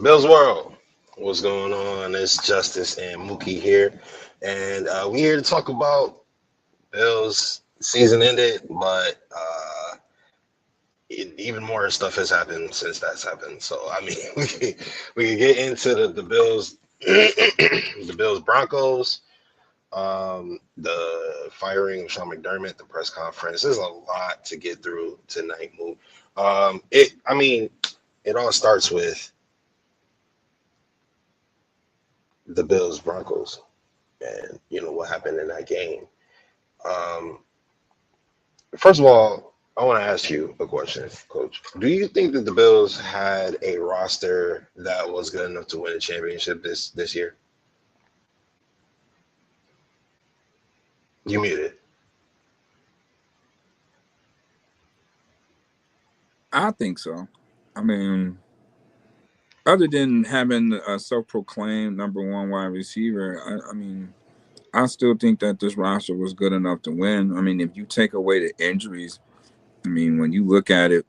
Bill's World. What's going on? It's Justice and Muki here, and we here to talk about Bills season ended, but even more stuff has happened since that's happened. So I mean, we can get into the Bills, the Bills Broncos, the firing of Sean McDermott, the press conference. There's a lot to get through tonight. Move. I mean, it all starts with the Bills Broncos and what happened in that game. Um, First of all, I want to ask you a question, Coach. Do you think that the Bills had a roster that was good enough to win a championship this year? You muted. I think so. I mean, other than having a self-proclaimed number one wide receiver, I mean, I still think that this roster was good enough to win. I mean, if you take away the injuries, I mean, when you look at it,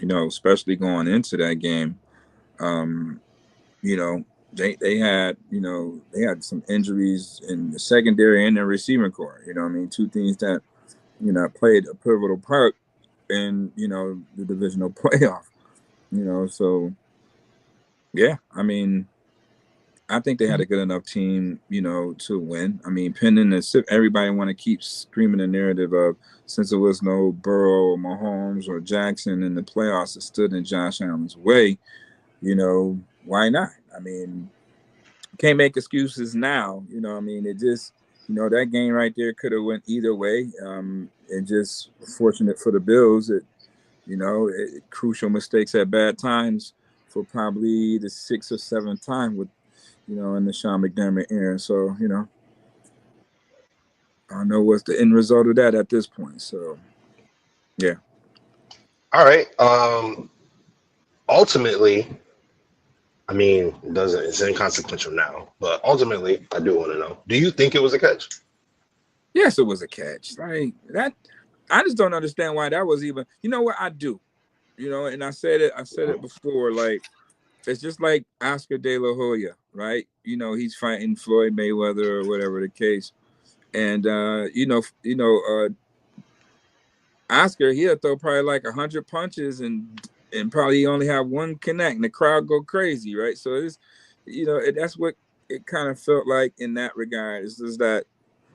especially going into that game, um, you know, they had some injuries in the secondary and the receiving core. I mean, two things that played a pivotal part in the divisional playoff. So yeah, I mean, I think they had a good enough team, to win. I mean, pending the everybody want to keep screaming the narrative of since there was no Burrow or Mahomes or Jackson in the playoffs that stood in Josh Allen's way, why not? I mean, can't make excuses now. I mean, it just, that game right there could have went either way. And just fortunate for the Bills, crucial mistakes at bad times for probably the sixth or seventh time with in the Sean McDermott era. So, I don't know what's the end result of that at this point. So, yeah. All right. Ultimately, I mean, it doesn't it's inconsequential now, but ultimately, I do want to know: do you think it was a catch? Yes, it was a catch. Like that, I just don't understand why that was even. You know what I do? And I said it. I said it before. Like it's just like Oscar De La Hoya, right? He's fighting Floyd Mayweather or whatever the case, and Oscar, he'll throw probably like 100 punches and probably only have one connect, and the crowd go crazy, right? So it's, that's what it kind of felt like in that regard. Is just that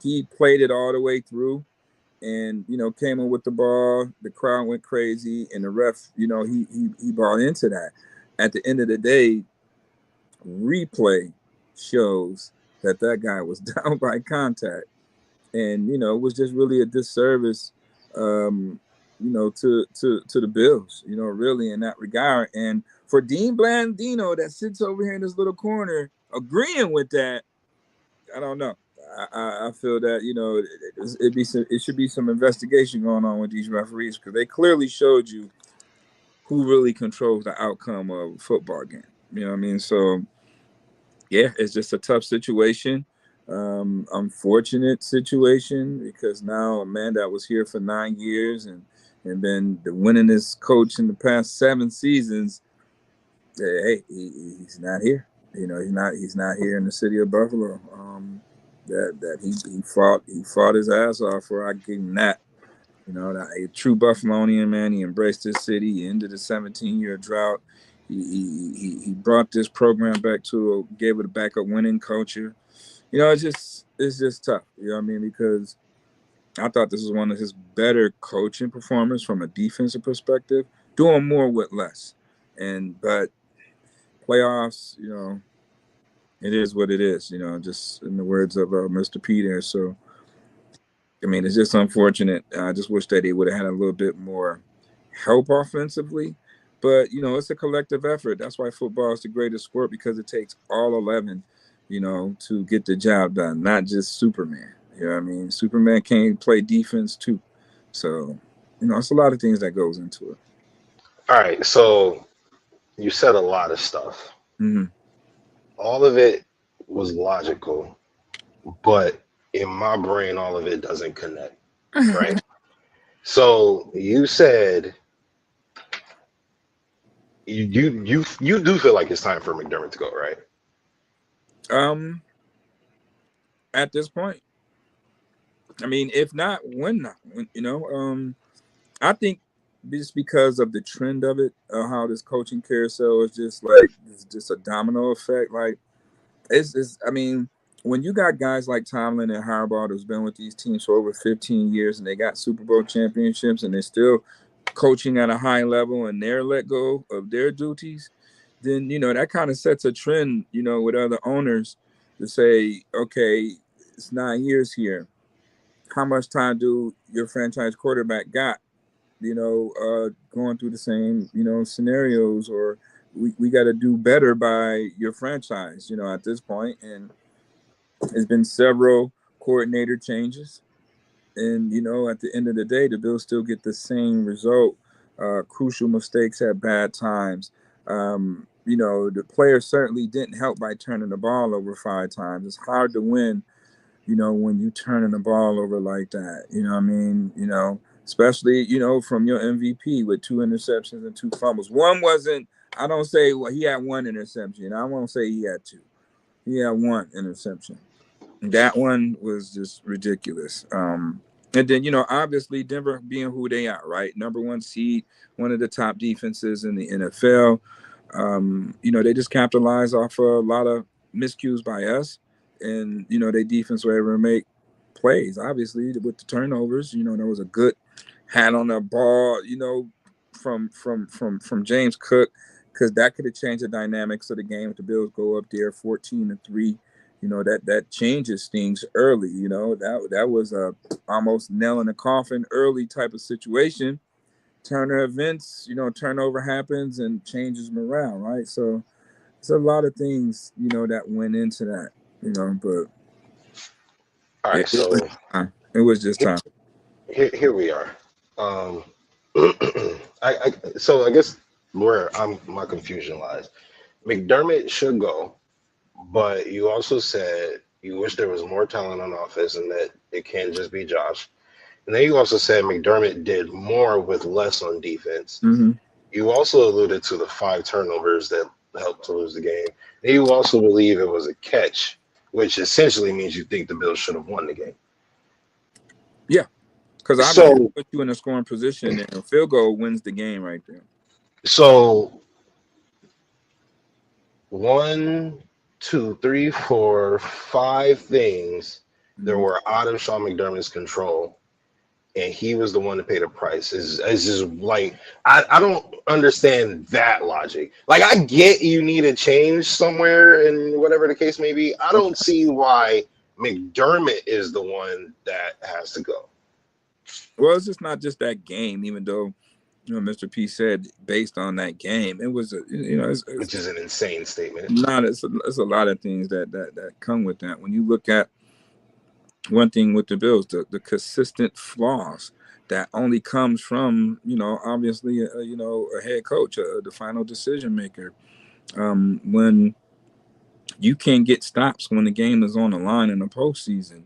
he played it all the way through, and came in with the ball, the crowd went crazy, and the ref, he bought into that. At the end of the day, replay shows that that guy was down by contact, and it was just really a disservice, to the Bills, really in that regard. And for Dean Blandino that sits over here in this little corner agreeing with that, I don't know. I feel that it should be some investigation going on with these referees because they clearly showed you who really controls the outcome of a football game. You know what I mean? So yeah, it's just a tough situation. Unfortunate situation because now a man that was here for 9 years and been the winningest coach in the past 7 seasons, hey, he's not here. He's not here in the city of Buffalo. That he fought his ass off for. I give him that. That a true Buffalonian man. He embraced his city. He ended a 17-year drought. He brought this program back gave it back a winning culture. It's just tough. You know what I mean? Because I thought this was one of his better coaching performers from a defensive perspective, doing more with less. But playoffs, it is what it is. Just in the words of Mr. Peter. So I mean, it's just unfortunate. I just wish that he would have had a little bit more help offensively. But it's a collective effort. That's why football is the greatest sport because it takes all 11, to get the job done, not just Superman. You know what I mean? Superman can't play defense too. So, it's a lot of things that goes into it. All right. So you said a lot of stuff. Mm-hmm. All of it was logical, but in my brain, all of it doesn't connect. Right. So you said you do feel like it's time for McDermott to go, right? At this point, I mean, if not, when not? I think just because of the trend of it, how this coaching carousel is just like it's just a domino effect. Like it's I mean, when you got guys like Tomlin and Harbaugh who's been with these teams for over 15 years and they got Super Bowl championships and they're still coaching at a high level and they're let go of their duties, then that kind of sets a trend, with other owners to say, okay, it's 9 years here. How much time do your franchise quarterback got? Going through the same, scenarios, or we got to do better by your franchise, at this point. And there's been several coordinator changes. And, at the end of the day, the Bills still get the same result. Crucial mistakes at bad times. The players certainly didn't help by turning the ball over 5 times. It's hard to win, when you turning the ball over like that. You know what I mean? Especially, from your MVP with 2 interceptions and 2 fumbles. One wasn't, I don't say, well, he had 1 interception. I won't say he had 2. He had 1 interception. That one was just ridiculous. And then, obviously Denver being who they are, right? Number 1 seed, one of the top defenses in the NFL. They just capitalize off a lot of miscues by us. And, their defense were able to make plays, obviously, with the turnovers. There was a good hand on the ball, from James Cook, because that could have changed the dynamics of the game if the Bills go up there 14-3. That changes things early. That was a almost nail in the coffin early type of situation. Turner events, turnover happens and changes morale, right? So it's a lot of things, that went into that, but All right, so it was just time. here we are. So I guess where my confusion lies, McDermott should go, but you also said you wish there was more talent on offense and that it can't just be Josh. And then you also said McDermott did more with less on defense. Mm-hmm. You also alluded to the 5 turnovers that helped to lose the game. And you also believe it was a catch, which essentially means you think the Bills should have won the game. Yeah, because I put you in a scoring position and a field goal wins the game right there. So 1, 2, 3, 4, 5 things that were out of Sean McDermott's control, and he was the one to pay the price. Is just like I don't understand that logic. Like, I get you need a change somewhere and whatever the case may be. I don't see why McDermott is the one that has to go. Well, it's just not just that game, even though Mr. P said based on that game, it was Which is an insane statement. It's a lot of things that come with that. When you look at one thing with the Bills, the consistent flaws that only comes from obviously a head coach, the final decision maker. When you can't get stops when the game is on the line in the postseason,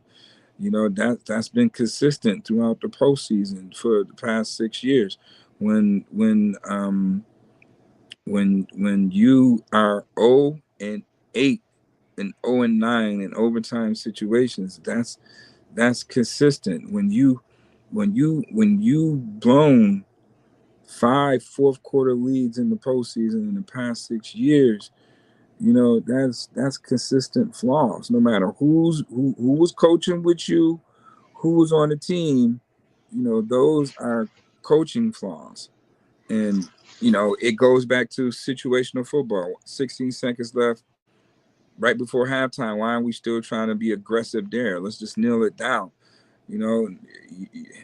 that's been consistent throughout the postseason for the past 6 years. When you are 0-8 and 0-9 in overtime situations, that's consistent. When you blown 5 fourth quarter leads in the postseason in the past 6 years, that's consistent flaws. No matter who was coaching with you, who was on the team, those are coaching flaws. And it goes back to situational football. 16 seconds left, right before halftime. Why aren't we still trying to be aggressive there? Let's just kneel it down.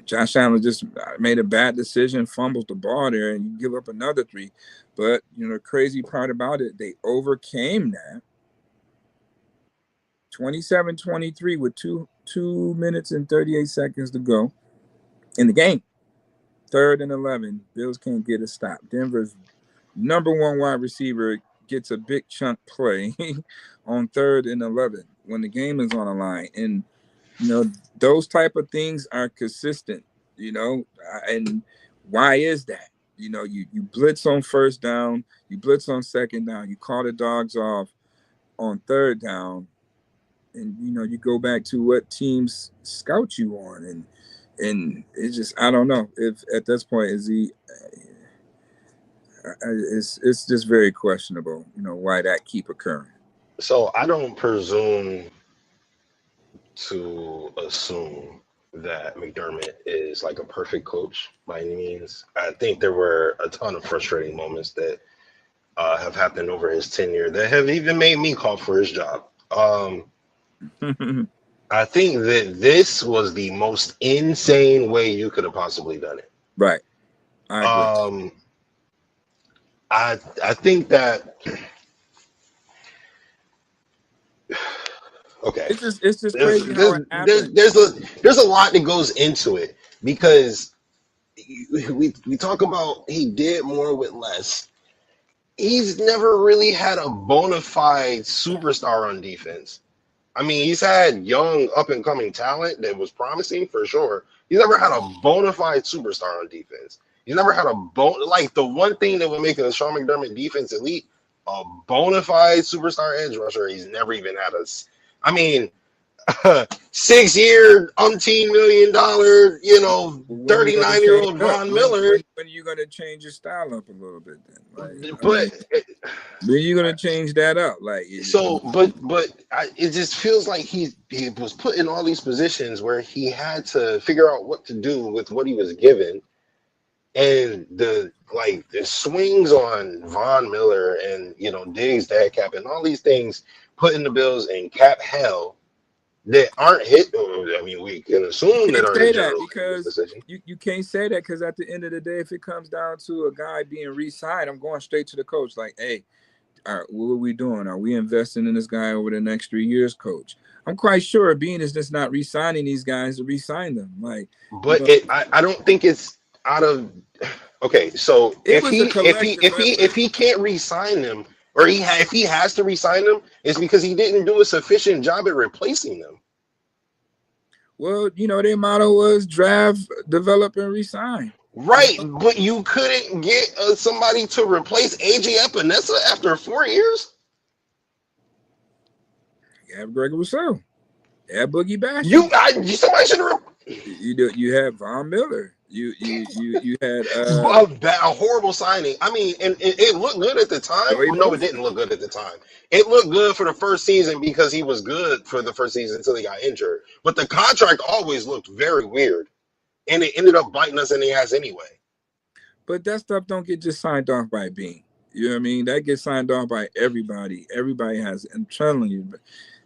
Josh Allen just made a bad decision, fumbles the ball there, and you give up another 3. But the crazy part about it, they overcame that. 27-23 with 2 minutes and 38 seconds to go in the game. 3rd and 11. Bills can't get a stop. Denver's number 1 wide receiver gets a big chunk play on 3rd and 11 when the game is on the line. And, those type of things are consistent, and why is that? You know, you blitz on first down, you blitz on second down, you call the dogs off on third down, and you know, you go back to what teams scout you on, and it's just, I don't know if at this point is he. It's just very questionable, you know, why that keep occurring. So I don't presume to assume that McDermott is like a perfect coach by any means. I think there were a ton of frustrating moments that have happened over his tenure that have even made me call for his job. I think that this was the most insane way you could have possibly done it. Right. I agree. I think that okay. It's just crazy how it happened. There's a lot that goes into it because we talk about he did more with less. He's never really had a bona fide superstar on defense. I mean, he's had young up and coming talent that was promising for sure. He's never had a bona fide superstar on defense. He's never had like the one thing that would make a Sean McDermott defense elite, a bona fide superstar edge rusher. He's never even had us. I mean, 6 year, $10 million, 39-year-old Von Miller. When are you going to change your style up a little bit then? Like, but when are you going to change that up? Like, it just feels like he was put in all these positions where he had to figure out what to do with what he was given, and the swings on Von Miller and Diggs, dad cap, and all these things putting the Bills in cap hell. That aren't hit. I mean, we can assume that aren't that because you can't say that because at the end of the day, if it comes down to a guy being re-signed, I'm going straight to the coach. Like, hey, all right, what are we doing? Are we investing in this guy over the next 3 years, coach? I'm quite sure Beane is just not re-signing these guys to re-sign them. Like, but I don't think it's out of. Okay, so if he can't re-sign them, or if he has to re-sign them, it's because he didn't do a sufficient job at replacing them. Well, their motto was draft, develop, and resign. Right, but you couldn't get somebody to replace AJ Epinesa after 4 years? You have Greg Rousseau. You have Boogie Bash. Somebody should have. You had Von Miller. You had a horrible signing. I mean, and it looked good at the time. No, it didn't look good at the time. It looked good for the first season because he was good for the first season until he got injured. But the contract always looked very weird, and it ended up biting us in the ass anyway. But that stuff don't get just signed off by Beane. You know what I mean? That gets signed off by everybody. Everybody has. I'm telling you.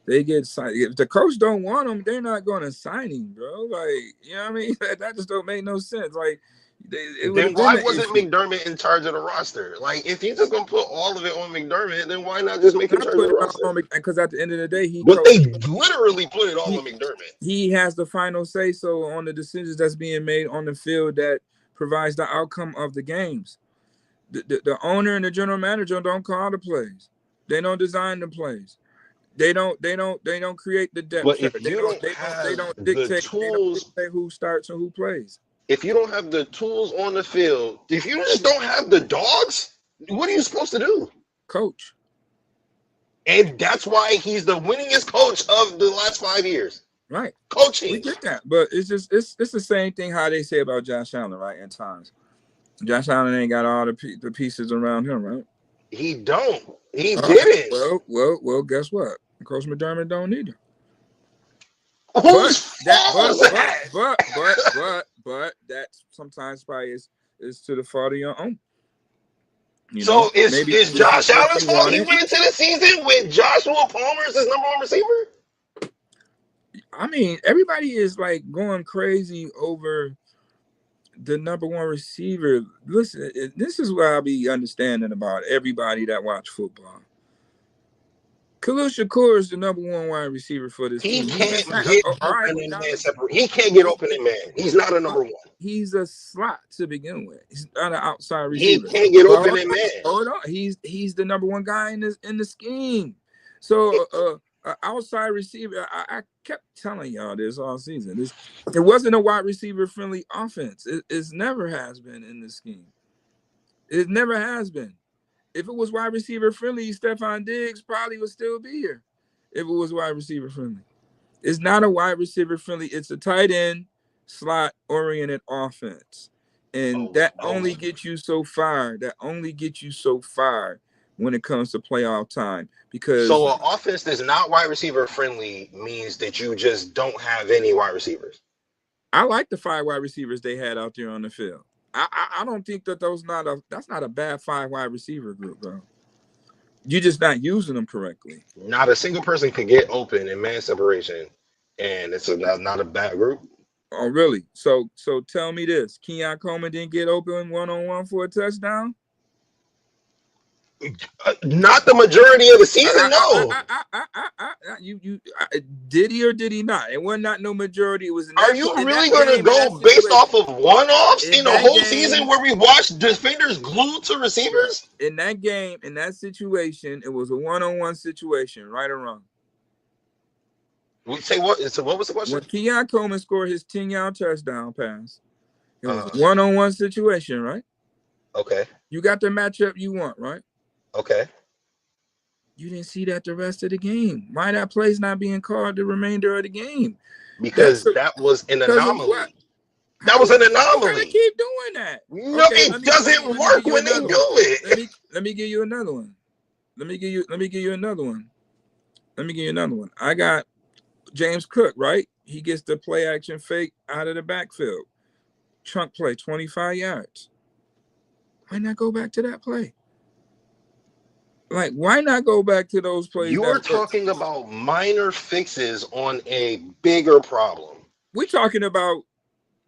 They get signed. If the coach don't want him, they're not going to sign him, bro. Like, you know what I mean? That just don't make no sense. Like, then why wasn't McDermott in charge of the roster? Like, if you're just going to put all of it on McDermott, then why not just make him charge of the roster? Because at the end of the day, they literally put it all on McDermott. He has the final say so on the decisions that's being made on the field that provides the outcome of the games. The owner and the general manager don't call the plays. They don't design the plays. They don't create the depth. But if you they don't dictate who starts and who plays. If you don't have the tools on the field, if you just don't have the dogs, what are you supposed to do? Coach. And that's why he's the winningest coach of the last 5 years. Right. Coaching. We get that. But it's the same thing how they say about Josh Allen, right? In times. Josh Allen ain't got all the pieces around him, right? He don't. He didn't. Well, guess what? Coach McDermott don't need him. But that sometimes probably is to the fault of your own. So is Josh Allen's fault he went into the season with Joshua Palmer as his number one receiver? I mean, everybody is like going crazy over the number one receiver. Listen, this is what I'll be understanding about everybody that watch football. Khalil Shakur is the number one wide receiver for this team. He can't get open in man. He's not a number one. He's a slot to begin with. He's not an outside receiver. He can't get open in man. Hold on. He's the number one guy in the scheme. So outside receiver, I kept telling y'all this all season. It wasn't a wide receiver friendly offense. It never has been in the scheme. It never has been. If it was wide receiver friendly, Stephon Diggs probably would still be here. If it was wide receiver friendly. It's not a wide receiver friendly. It's a tight end slot oriented offense. And that only gets you so far. That only gets you so far when it comes to playoff time. Because so an offense that's not wide receiver friendly means that you just don't have any wide receivers. I like the 5 wide receivers they had out there on the field. I don't think that that's not a bad 5 wide receiver group, bro. You're just not using them correctly. Not a single person could get open in man separation, and it's not a bad group. Oh, really? So tell me this: Keon Coleman didn't get open 1-on-1 for a touchdown? Not the majority of the season, no. Did he or did he not? It was not no majority. It was. Are you really going to go based off of one-offs in the whole season where we watched defenders glued to receivers? In that game, in that situation, it was a 1-on-1 situation, right or wrong? Say what? So what was the question? When Keon Coleman scored his 10-yard touchdown pass, it was a 1-on-1 situation, right? Okay. You got the matchup you want, right? Okay. You didn't see that the rest of the game. Why that play's not being called the remainder of the game? Because that was an anomaly. That was an anomaly. I keep doing that. No, okay, it doesn't work when they do it. Let me give you another one. Let me give you another one. I got James Cook, right? He gets the play action fake out of the backfield. Chunk play, 25 yards. Why not go back to that play? Like, why not go back to those plays? You're talking about minor fixes on a bigger problem. We're talking about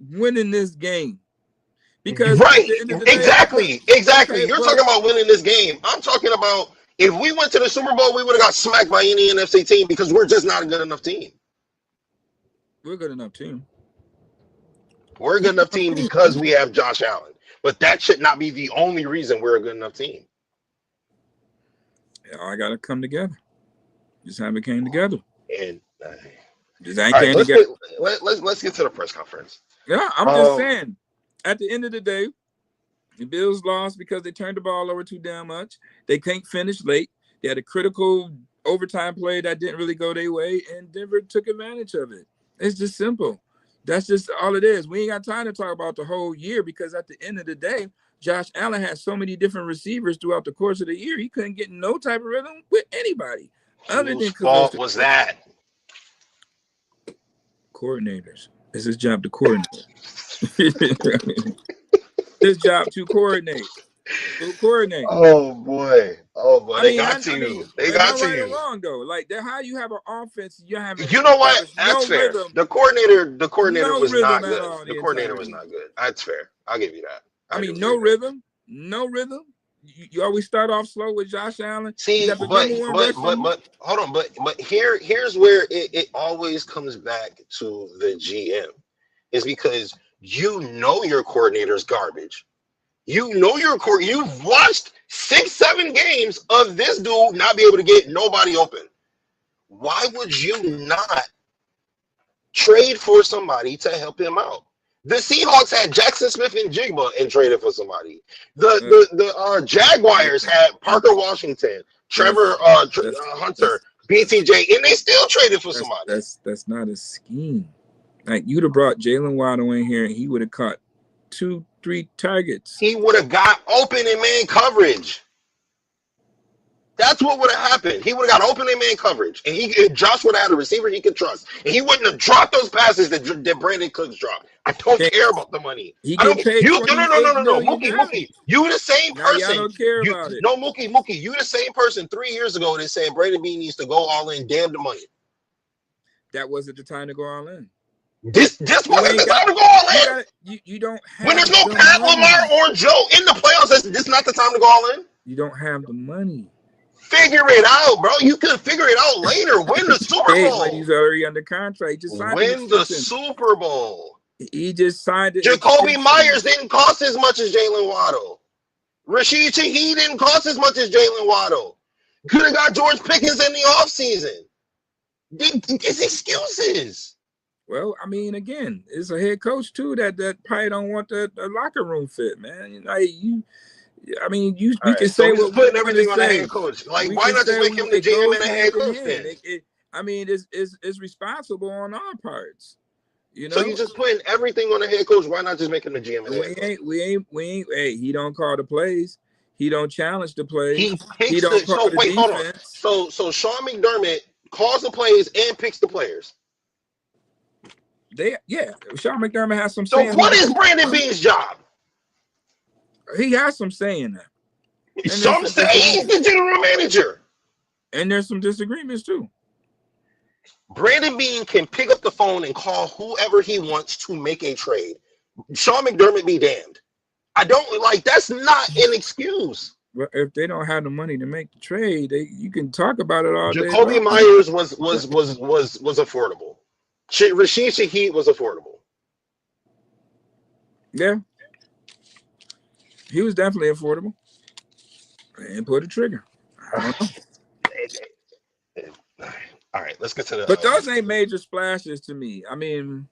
winning this game. Because right, exactly. Okay, you're talking about winning this game. I'm talking about if we went to the Super Bowl, we would have got smacked by any NFC team because we're just not a good enough team. We're a good enough team. We're a good enough team because we have Josh Allen. But that should not be the only reason we're a good enough team. I gotta come together. Just haven't came together. And let's get to the press conference. Yeah, I'm just saying. At the end of the day, the Bills lost because they turned the ball over too damn much. They can't finish late. They had a critical overtime play that didn't really go their way, and Denver took advantage of it. It's just simple. That's just all it is. We ain't got time to talk about the whole year because at the end of the day, Josh Allen had so many different receivers throughout the course of the year. He couldn't get no type of rhythm with anybody. Whose fault was that? Coordinators. It's his job to coordinate. His job to coordinate. Oh boy. They got to you. They got to you. Wrong though. Like how you have an offense, you have. You know what? That's fair. Rhythm. The coordinator was not good. The coordinator was not good. That's fair. I'll give you that. No rhythm. You always start off slow with Josh Allen. See, but hold on, but here's where it always comes back to the GM, is because your coordinator's garbage. You've watched 6-7 games of this dude not be able to get nobody open. Why would you not trade for somebody to help him out? The Seahawks had Jackson Smith and Jigba and traded for somebody. The Jaguars had Parker Washington, Trevor Hunter, BTJ, and they still traded for somebody. That's not a scheme. Like, you'd have brought Jalen Waddle in here and he would have caught 2-3 targets. He would have got open in man coverage. That's what would have happened. He would have got open in man coverage, and Josh would have had a receiver he could trust, and he wouldn't have dropped those passes that Brandon Cooks dropped. I don't care about the money. He get paid. No. Mookie, you the same person. I don't care about it. No, Mookie, you the same person 3 years ago that said Brandon Beane needs to go all in. Damn the money. That wasn't the time to go all in. This wasn't the time to go all in. You don't have when there's no Pat Lamar or Joe in the playoffs. This not the time to go all in. You don't have the money. Figure it out, bro. You can figure it out later. Win the Super Bowl. Like he's already under contract. Just win the Super Bowl. He just signed it. Jacoby Myers didn't cost as much as Jalen Waddle. Rashid Shaheed didn't cost as much as Jalen Waddle. Could have got George Pickens in the offseason. It's excuses. Well, I mean, again, it's a head coach too that probably don't want the locker room fit, man. Like I mean, All we right, can so say we just what we putting want to everything on the say. head coach. Like, We why can not just say make him the it GM goes and the hand head in coach hand. then? I mean, it's responsible on our parts. You So know, you just putting everything on the head coach. Why not just make him the GM and the head coach? we ain't. Hey, he don't call the plays. He don't challenge the plays. He He picks don't the. call So the wait, hold on. defense. So Sean McDermott calls the plays and picks the players. Sean McDermott has some So saying. what is Brandon Beane's job? He has some saying that. And there's Some say he's the general manager. And there's some disagreements too. Brandon Beane can pick up the phone and call whoever he wants to make a trade. Sean McDermott be damned. I don't like that's not an excuse. But if they don't have the money to make the trade, you can talk about it all day Jacoby long. Myers was affordable. Rashid Shaheed was affordable. Yeah, he was definitely affordable. And pull the trigger. I don't know. All right, let's get to the. But those ain't major splashes to me. I mean,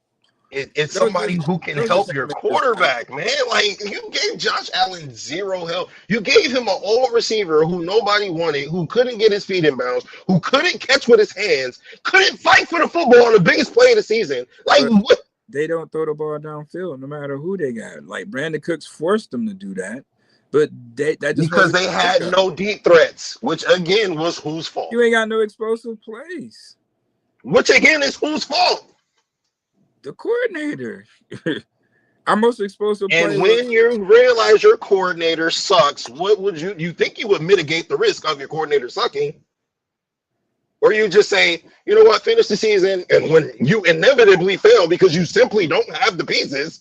it's somebody who can help your quarterback, man. Like, you gave Josh Allen zero help. You gave him an old receiver who nobody wanted, who couldn't get his feet in bounds, who couldn't catch with his hands, couldn't fight for the football on the biggest play of the season. Like, what? They don't throw the ball downfield no matter who they got. Like, Brandon Cooks forced them to do that. But that just because they had no deep threats, which again was whose fault? You ain't got no explosive plays. Which again is whose fault? The coordinator. Our most explosive play. And when you realize your coordinator sucks, what would you think you would mitigate the risk of your coordinator sucking? Or you just say, you know what, finish the season, and when you inevitably fail because you simply don't have the pieces,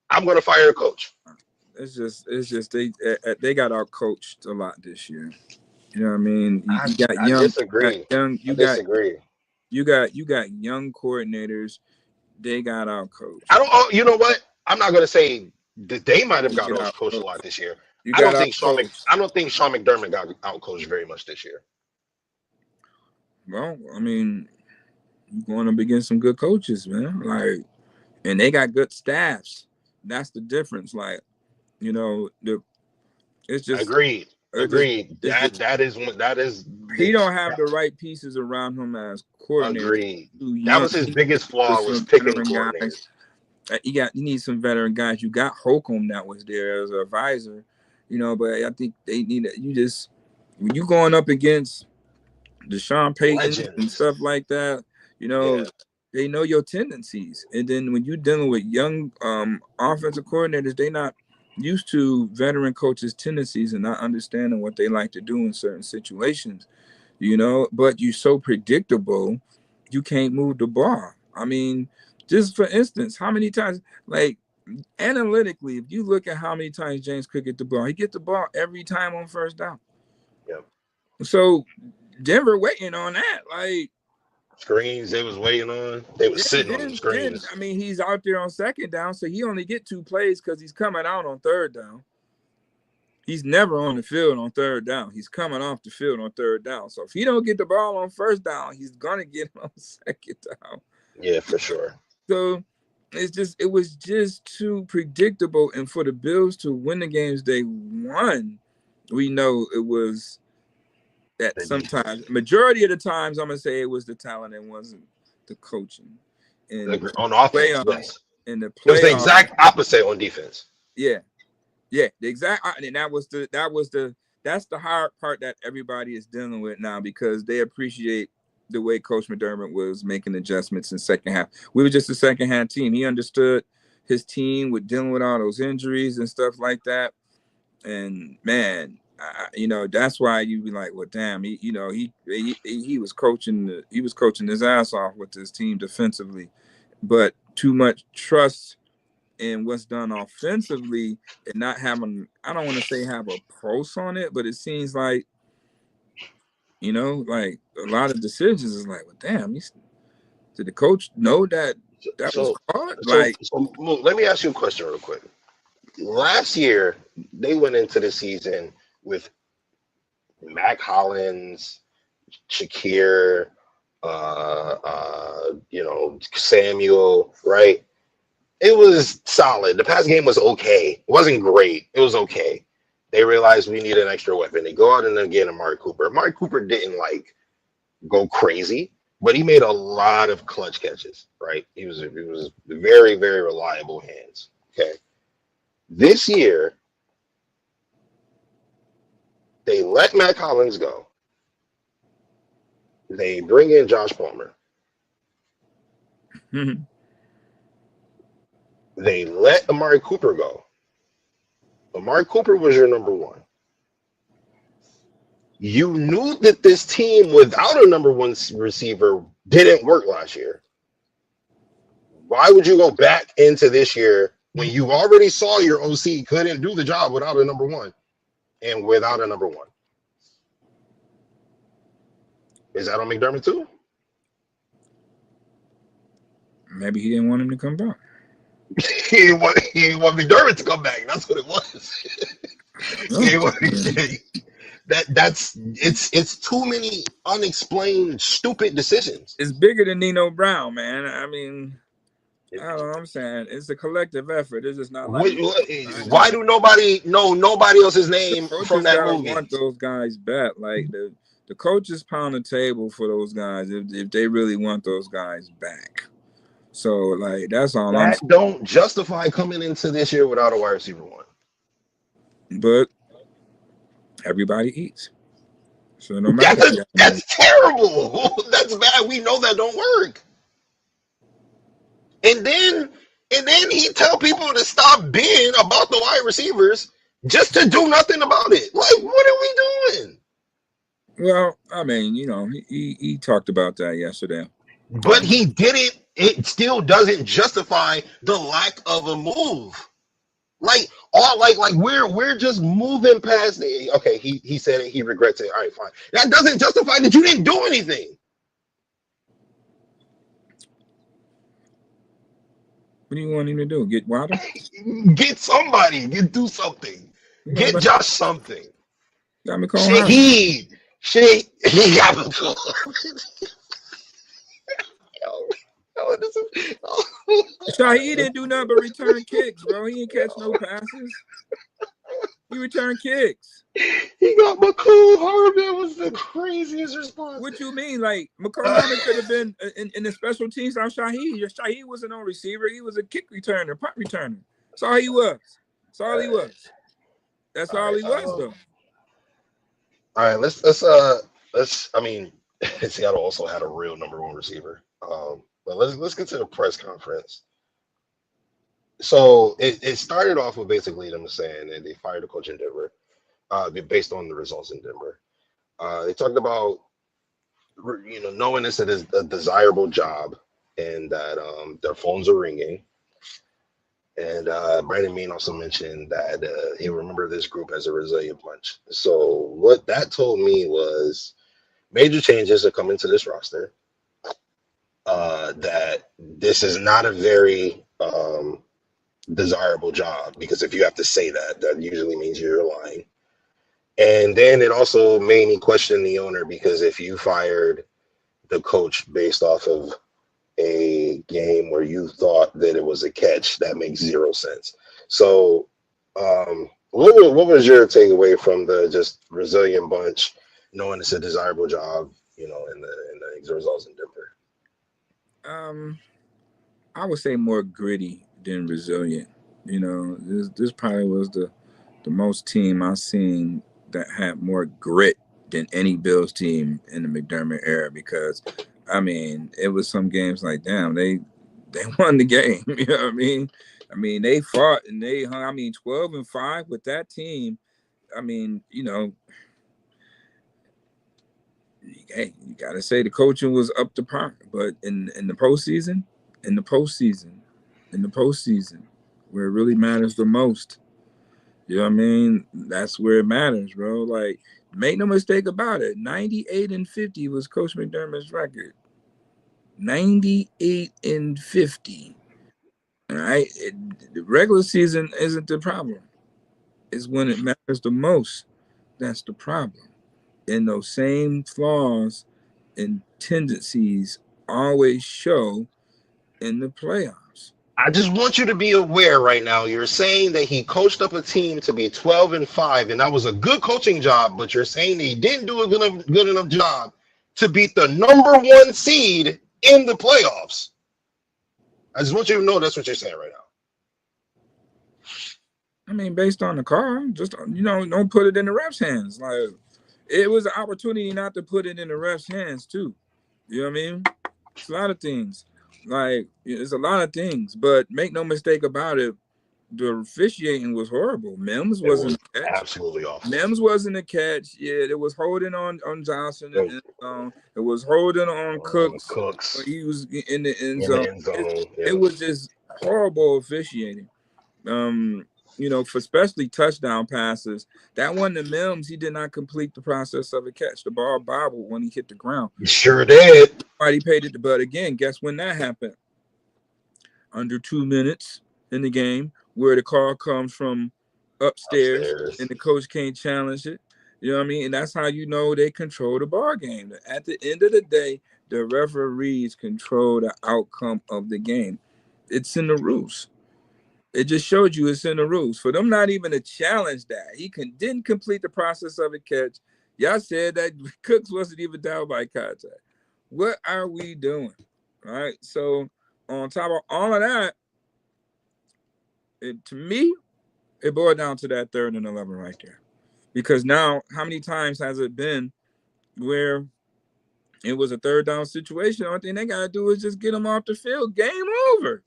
I'm going to fire a coach. It's just they got out coached a lot this year. You know what I mean? You got young. I disagree. You got young coordinators. They got out coached. I don't. You know what? I'm not going to say that they might have got out coached a lot this year. I don't think Sean McDermott got out coached very much this year. Well, I mean, you're going up against some good coaches, man. Like, and they got good staffs. That's the difference. Like, you know, it's just agreed. That is. He don't have the right pieces around him as coordinator. Agreed. That was his biggest flaw, was picking coordinators. You need some veteran guys. You got Holcomb that was there as an advisor, you know. But I think they need when you going up against Deshaun Payton and stuff like that, you know. Yeah. They know your tendencies, and then when you're dealing with young offensive coordinators, they not used to veteran coaches' tendencies and not understanding what they like to do in certain situations, you know. But you're so predictable, you can't move the ball. I mean, just for instance, how many times, like analytically, if you look at how many times James Cook get the ball, he get the ball every time on first down. Yep. So Denver waiting on that, like. Screens they was waiting on. They was sitting on the screens. I mean, he's out there on second down, so he only get 2 plays because he's coming out on third down. He's never on the field on third down. He's coming off the field on third down. So if he don't get the ball on first down, he's gonna get it on second down. Yeah, for sure. So it was just too predictable. And for the Bills to win the games they won, we know it was. That sometimes, majority of the times, I'm gonna say it was the talent and wasn't the coaching. And on offense, yes. In the playoffs, it was the exact opposite on defense. Yeah, the exact. And that's the hard part that everybody is dealing with now, because they appreciate the way Coach McDermott was making adjustments in second half. We were just a second half team. He understood his team with dealing with all those injuries and stuff like that. And man. You know, that's why you be like, well, damn, he was coaching his ass off with his team defensively, but too much trust in what's done offensively and not having, I don't want to say have a pulse on it, but it seems like, you know, like a lot of decisions is like, well, damn, did the coach know that was hard? So let me ask you a question real quick. Last year, they went into the season with Mac Hollins, Shakir, Samuel, right? It was solid. The pass game was okay. It wasn't great. It was okay. They realized we need an extra weapon. They go out and then get Amari Cooper. Amari Cooper didn't like go crazy, but he made a lot of clutch catches, right? He was very, very reliable hands. Okay. This year, they let Matt Collins go. They bring in Josh Palmer. They let Amari Cooper go. Amari Cooper was your number one. You knew that this team without a number one receiver didn't work last year. Why would you go back into this year when you already saw your OC couldn't do the job without a number one and without a number one? Is that on McDermott too? Maybe he didn't want him to come back. He didn't want McDermott to come back. That's what it was. It's too many unexplained stupid decisions. It's bigger than Nino Brown, man. I mean, I don't know what I'm saying. It's a collective effort. It's just not like why do nobody know nobody else's name from that movie? Want those guys back. Like the coaches pound the table for those guys if they really want those guys back. So like that's all I'm saying. Don't justify coming into this year without a wide receiver one. But everybody eats. So no matter that's terrible. That's bad. We know that don't work. And then he tell people to stop being about the wide receivers just to do nothing about it. Like, what are we doing? Well, I mean, you know, he talked about that yesterday. But he didn't. It still doesn't justify the lack of a move. Like we're just moving past it. Okay, he said it, he regrets it. All right, fine. That doesn't justify that you didn't do anything. What do you want him to do? Get Wilder? Get somebody. Do something. Get Josh something. Got Shaheed. He got McCall. Shaheed didn't do nothing but return kicks, bro. He didn't catch no passes. He returned kicks. He got McCall Hardman was the craziest response. What you mean? Like McCall Hardman could have been in the special teams on Shaheed. Shaheed wasn't on receiver. He was a kick returner, punt returner. That's all he was. That's all he was. That's all he was, though. All right, let's. I mean, Seattle also had a real number one receiver. But let's get to the press conference. So it started off with basically them saying that they fired the coach in Denver, based on the results in Denver. They talked about, you know, knowing this is a desirable job and that their phones are ringing. And Brandon Beane also mentioned that he remembered this group as a resilient bunch. So what that told me was major changes are coming to this roster. That this is not a very desirable job, because if you have to say that, that usually means you're lying. And then it also made me question the owner, because if you fired the coach based off of a game where you thought that it was a catch, that makes zero sense. So what was your takeaway from the just resilient bunch, knowing it's a desirable job, you know, in the results in Denver? I would say more gritty than resilient. You know, this probably was the most team I've seen that had more grit than any Bills team in the McDermott era, because I mean, it was some games like, damn, they won the game. You know what I mean? I mean, they fought and they hung. I mean, 12-5 with that team. I mean, you know, hey, you gotta say the coaching was up to par. But in the postseason, where it really matters the most, you know what I mean? That's where it matters, bro. Like, make no mistake about it. 98-50 was Coach McDermott's record. 98-50. All right, the regular season isn't the problem. It's when it matters the most. That's the problem. And those same flaws and tendencies always show in the playoffs. I just want you to be aware right now. You're saying that he coached up a team to be 12-5, and that was a good coaching job, but you're saying that he didn't do a good enough job to beat the #1 seed in the playoffs. I just want you to know that's what you're saying right now. I mean, based on the car, just, don't put it in the refs' hands. Like, it was an opportunity not to put it in the refs' hands too. You know what I mean? It's a lot of things. Like, it's a lot of things, but make no mistake about it, the officiating was horrible. Mims wasn't a catch. Absolutely awful. Mims wasn't a catch. Yeah, it was holding on Johnson. It was holding on Cooks. He was in the end zone. It was just horrible officiating. For especially touchdown passes. That one to Mims, he did not complete the process of a catch. The ball bobbled when he hit the ground. He sure did. He paid it, but again, guess when that happened? Under 2 minutes in the game, where the call comes from upstairs. And the coach can't challenge it. You know what I mean? And that's how you know they control the ball game. At the end of the day, the referees control the outcome of the game. It's in the rules. It just showed you it's in the rules. For them not even to challenge that, he didn't complete the process of a catch. Y'all said that Cooks wasn't even down by contact. What are we doing? All right. So on top of all of that, to me, it boiled down to that 3rd and 11 right there. Because now, how many times has it been where it was a 3rd down situation? The only thing they got to do is just get them off the field. Game over.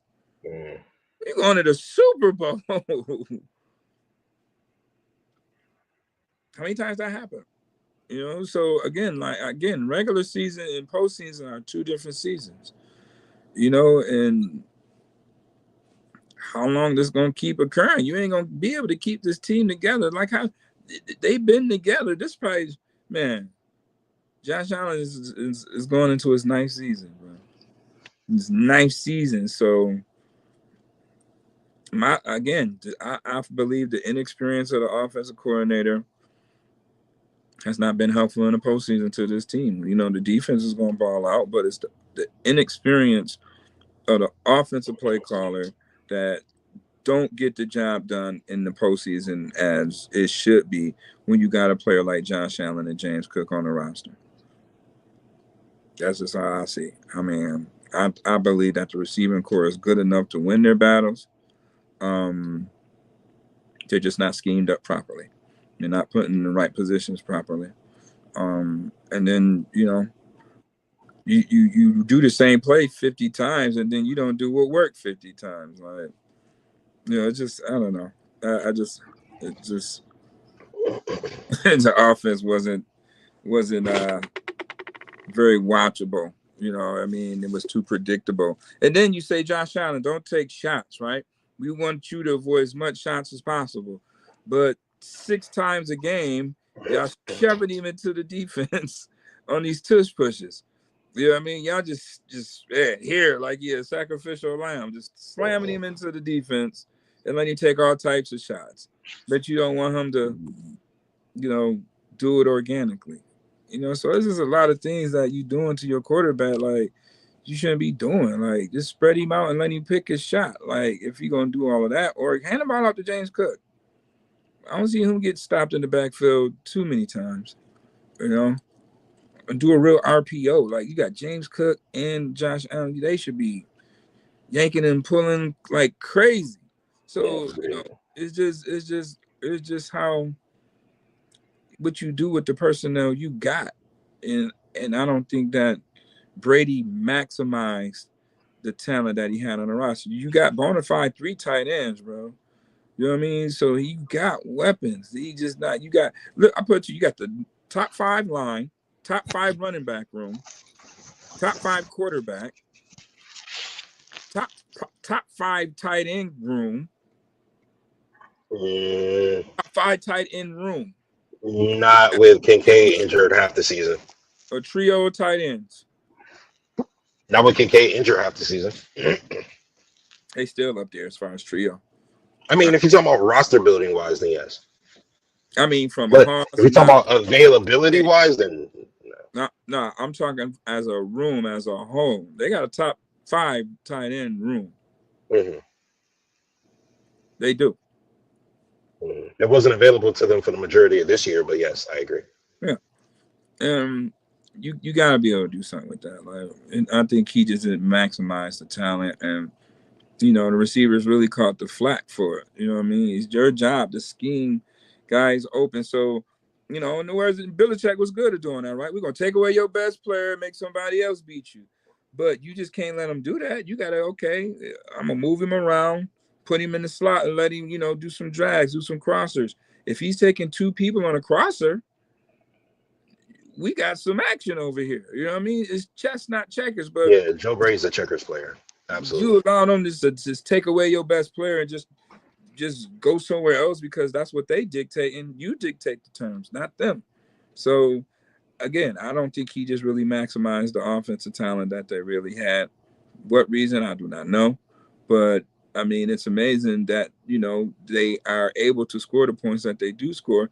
You're going to the Super Bowl. How many times that happened? So again, regular season and postseason are 2 different seasons. And how long this gonna keep occurring? You ain't gonna be able to keep this team together. Like how they've been together. This probably, man, Josh Allen is going into his 9th season, bro. His 9th season. So I believe the inexperience of the offensive coordinator has not been helpful in the postseason to this team. The defense is going to ball out, but it's the inexperience of the offensive play caller that don't get the job done in the postseason as it should be when you got a player like Josh Allen and James Cook on the roster. That's just how I see it. I mean, I believe that the receiving core is good enough to win their battles. They're just not schemed up properly. They're not put in the right positions properly. And then, you do the same play 50 times and then you don't do what worked 50 times. Like, it's just, I don't know. The offense wasn't very watchable. I mean, it was too predictable. And then you say, Josh Allen, don't take shots, right? We want you to avoid as much shots as possible. But 6 times a game, y'all shoving him into the defense on these tush pushes. You know what I mean? Y'all just here, like a sacrificial lamb, just slamming him into the defense and letting him take all types of shots. But you don't want him to, do it organically. So this is a lot of things that you doing to your quarterback, like, you shouldn't be doing. Like, just spread him out and let him pick his shot. Like, if you're going to do all of that, or hand the ball off to James Cook. I don't see him get stopped in the backfield too many times, and do a real RPO. Like, you got James Cook and Josh Allen. They should be yanking and pulling like crazy. So, it's just how what you do with the personnel you got. And I don't think that Brady maximized the talent that he had on the roster. You got bona fide 3 tight ends, bro. You know what I mean? So he got weapons. He just not. You got. Look, I put you got the top 5 line, top 5 running back room, top 5 quarterback, top 5 tight end room, top 5 tight end room. Not with Kincaid injured half the season. A trio of tight ends. Not with Kincaid injured half the season. They still up there as far as trio. I mean, if you're talking about roster building wise, then yes. I mean, if you're talking about availability wise, then no. I'm talking as a room as a whole. They got a top 5 tight end room. Mm-hmm. They do. Mm-hmm. It wasn't available to them for the majority of this year, but yes, I agree. Yeah. You gotta be able to do something with that. Like, and I think he just didn't maximize the talent, and the receivers really caught the flack for it. You know what I mean? It's your job to scheme guys open. So, in the words, Belichick was good at doing that, right? We're gonna take away your best player, make somebody else beat you, but you just can't let him do that. You gotta, okay, I'm gonna move him around, put him in the slot, and let him, do some drags, do some crossers. If he's taking two people on a crosser, we got some action over here. You know what I mean? It's chess, not checkers. But Yeah, Joe Brady's a checkers player. you Absolutely. allow them to just take away your best player and just go somewhere else because that's what they dictate, and you dictate the terms, not them. So again, I don't think he just really maximized the offensive talent that they really had. What reason, I do not know. But I mean, it's amazing that, they are able to score the points that they do score.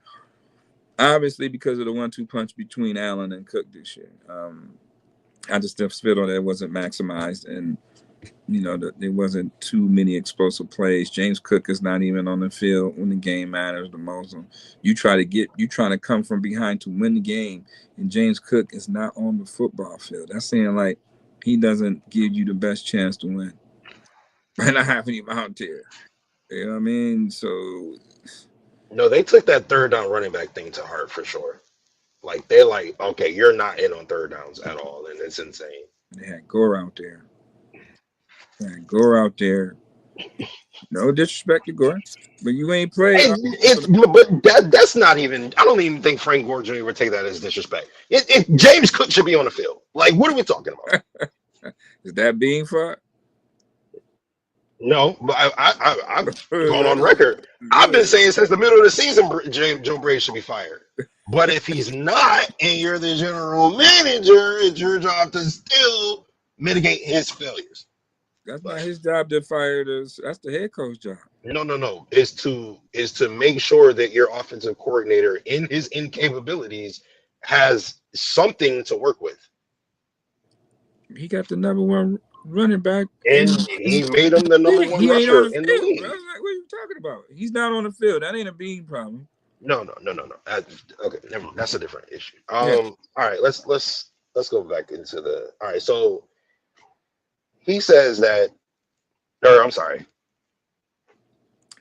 Obviously, because of the 1-2 punch between Allen and Cook this year. I just feel that it wasn't maximized, and there wasn't too many explosive plays. James Cook is not even on the field when the game matters the most. You trying to come from behind to win the game, and James Cook is not on the football field. That's saying, like, he doesn't give you the best chance to win by not having him out there. You know what I mean? So No, they took that third down running back thing to heart for sure. Like they're like, okay, you're not in on third downs at all, and it's insane. they had Gore out there. No disrespect to Gore, but you ain't played. And it's but that's not even. I don't even think Frank Gore Jr. would take that as disrespect. James Cook should be on the field. Like, what are we talking about? Is that being for? No, but I've gone on record. I've been saying since the middle of the season, Joe Brady should be fired. But if he's not, and you're the general manager, it's your job to still mitigate his failures. That's not his job to fire us. That's the head coach job. No. Is to make sure that your offensive coordinator, in his incapabilities, has something to work with. He got the number one running back, And he made him the number one he ain't on rusher the in the field, bro. league. Like, what are you talking about? He's not on the field. That ain't a Beane problem. No. Okay, never mind. That's a different issue. Yeah. All right, let's go back into the. All right, so he says that, or I'm sorry,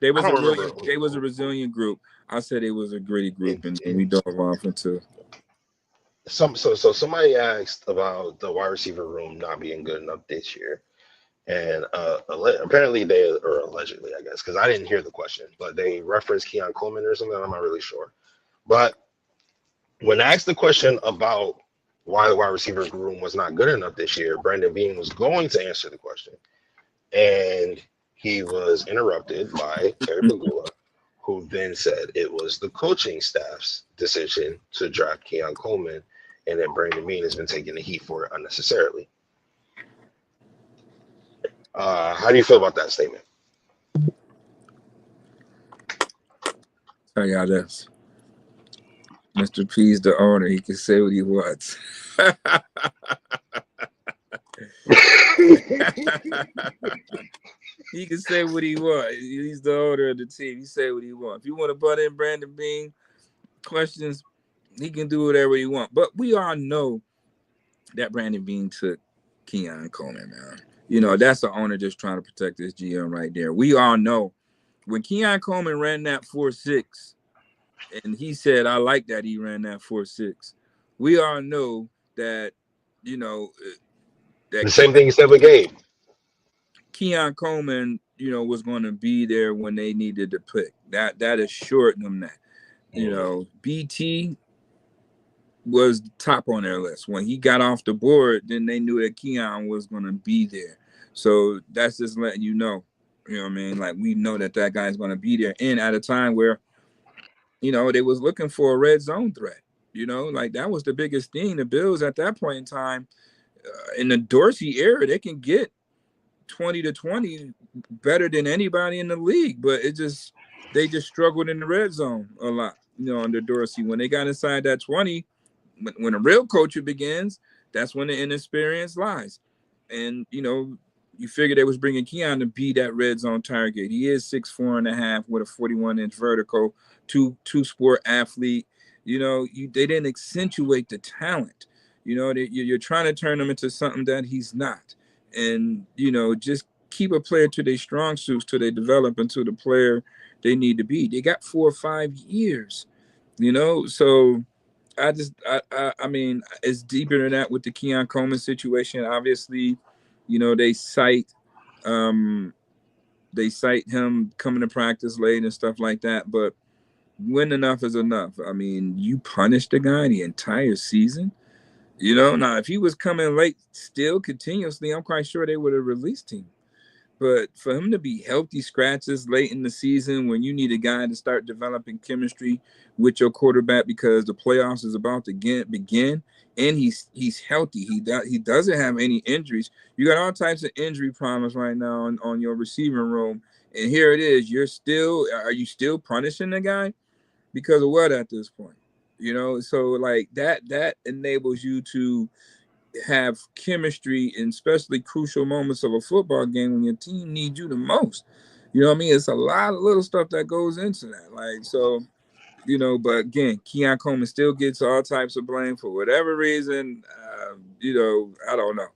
They was I a don't remember. resilient group. I said it was a gritty group, and we It, dove off into. so somebody asked about the wide receiver room not being good enough this year, and apparently they, or allegedly, I guess, because I didn't hear the question, but they referenced Keon Coleman or something. I'm not really sure, but when asked the question about why the wide receiver room was not good enough this year, Brandon Beane was going to answer the question, and he was interrupted by Terry Pegula, who then said it was the coaching staff's decision to draft Keon Coleman, and then Brandon Beane has been taking the heat for it unnecessarily. How do you feel about that statement? Tell y'all this. Mr. P's the owner. He can say what he wants. He can say what he wants. He's the owner of the team. He say what he wants. If you want to butt in Brandon Beane questions, he can do whatever he wants. But we all know that Brandon Beane took Keon Coleman, man. That's the owner just trying to protect his GM right there. We all know when Keon Coleman ran that 4.6, and he said, I like that he ran that 4.6. We all know that, that The same thing he said with Gabe. Keon Coleman, was going to be there when they needed to pick. That assured them that. BT was top on their list. When he got off the board, then they knew that Keon was going to be there. So that's just letting you know what I mean? Like, we know that guy's going to be there. And at a time where, they was looking for a red zone threat. Like, that was the biggest thing. The Bills at that point in time, in the Dorsey era, they can get 20 to 20 better than anybody in the league. But they just struggled in the red zone a lot, under Dorsey. When they got inside that 20, when a real coach begins, that's when the inexperience lies. And, you figure they was bringing Keon to be that red zone target. He is 6'4.5" with a 41-inch vertical, two sport athlete. They didn't accentuate the talent. You're trying to turn him into something that he's not, and just keep a player to their strong suits till they develop into the player they need to be. They got 4 or 5 years, so. I mean, it's deeper than that with the Keon Coleman situation. Obviously, they cite him coming to practice late and stuff like that. But when enough is enough. I mean, you punish the guy the entire season. Now if he was coming late still continuously, I'm quite sure they would have released him. But for him to be healthy scratches late in the season when you need a guy to start developing chemistry with your quarterback because the playoffs is about to begin, and he's healthy. He doesn't have any injuries. You got all types of injury problems right now on your receiving room, and here it is. Are you still punishing the guy because of what at this point? So like that enables you to have chemistry in especially crucial moments of a football game when your team needs you the most. You know what I mean? It's a lot of little stuff that goes into that. Like, so, but again, Keon Coleman still gets all types of blame for whatever reason. I don't know.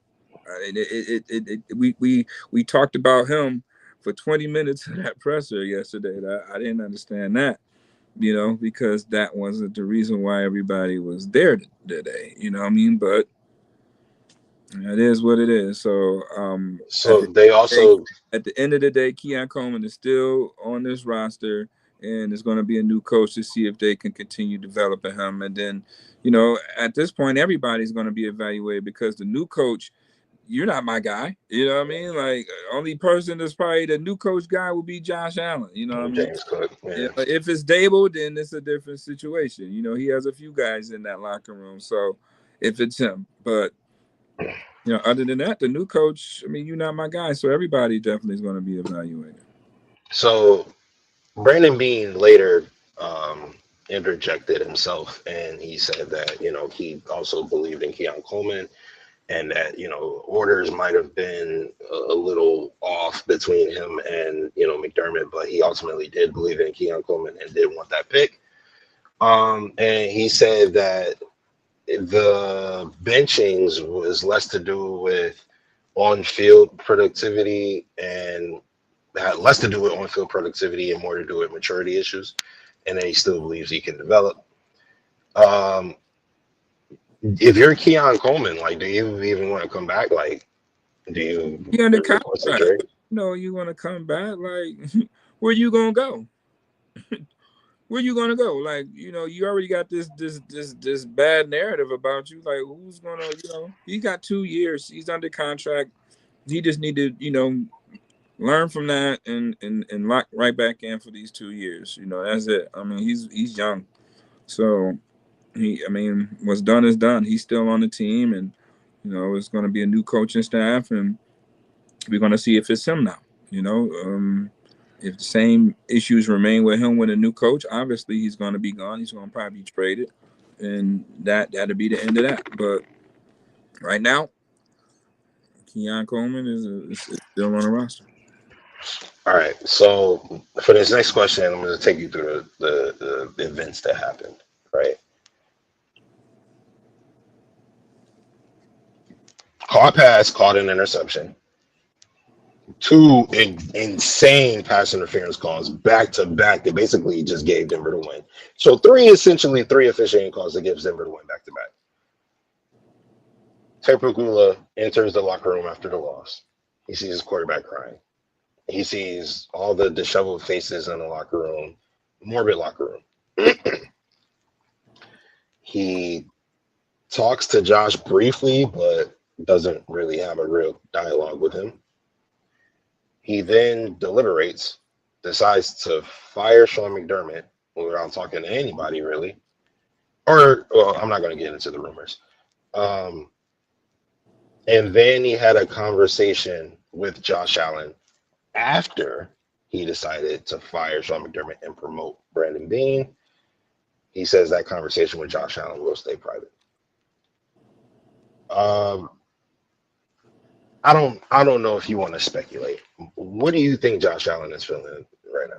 We talked about him for 20 minutes in that presser yesterday. I didn't understand that, because that wasn't the reason why everybody was there today. You know what I mean? But it is what it is. So, So they also at the end of the day, Keon Coleman is still on this roster, and there's going to be a new coach to see if they can continue developing him. And then, at this point, everybody's going to be evaluated because the new coach, you're not my guy. You know what I mean? Like, only person that's probably the new coach guy will be Josh Allen. You know what I mean? James Cook. Yeah. If it's Dable, then it's a different situation. He has a few guys in that locker room. So if it's him, but other than that, the new coach, I mean, you're not my guy. So everybody definitely is going to be evaluated. So Brandon Beane later interjected himself, and he said that he also believed in Keon Coleman, and that orders might have been a little off between him and McDermott, but he ultimately did believe in Keon Coleman and did want that pick. And he said that the benchings was less to do with on-field productivity and had less to do with on-field productivity and more to do with maturity issues, and then he still believes he can develop. If you're Keon Coleman, like, do you even want to come back? Like, do you? Yeah, the contract. You want to come back? Like, where you gonna go? Where you gonna go? Like, you already got this bad narrative about you. Like, who's gonna? He got 2 years. He's under contract. He just need to, learn from that and lock right back in for these 2 years. That's it. I mean, he's young, so what's done is done. He's still on the team, and it's going to be a new coaching staff, and we're going to see if it's him now. If the same issues remain with him with a new coach, obviously he's going to be gone. He's going to probably be traded, and that'll be the end of that. But right now, Keon Coleman is still on the roster. All right. So for this next question, I'm going to take you through the events that happened. Right. Caught pass, caught an interception. 2 insane pass interference calls back to back that basically just gave Denver the win. So essentially three officiating calls that gives Denver the win back to back. Pegula enters the locker room after the loss. He sees his quarterback crying. He sees all the disheveled faces in the locker room, morbid locker room. He talks to Josh briefly, but doesn't really have a real dialogue with him. He then deliberates, decides to fire Sean McDermott without talking to anybody, really. Well, I'm not going to get into the rumors. And then he had a conversation with Josh Allen after he decided to fire Sean McDermott and promote Brandon Beane. He says that conversation with Josh Allen will stay private. I don't know if you want to speculate. What do you think Josh Allen is feeling right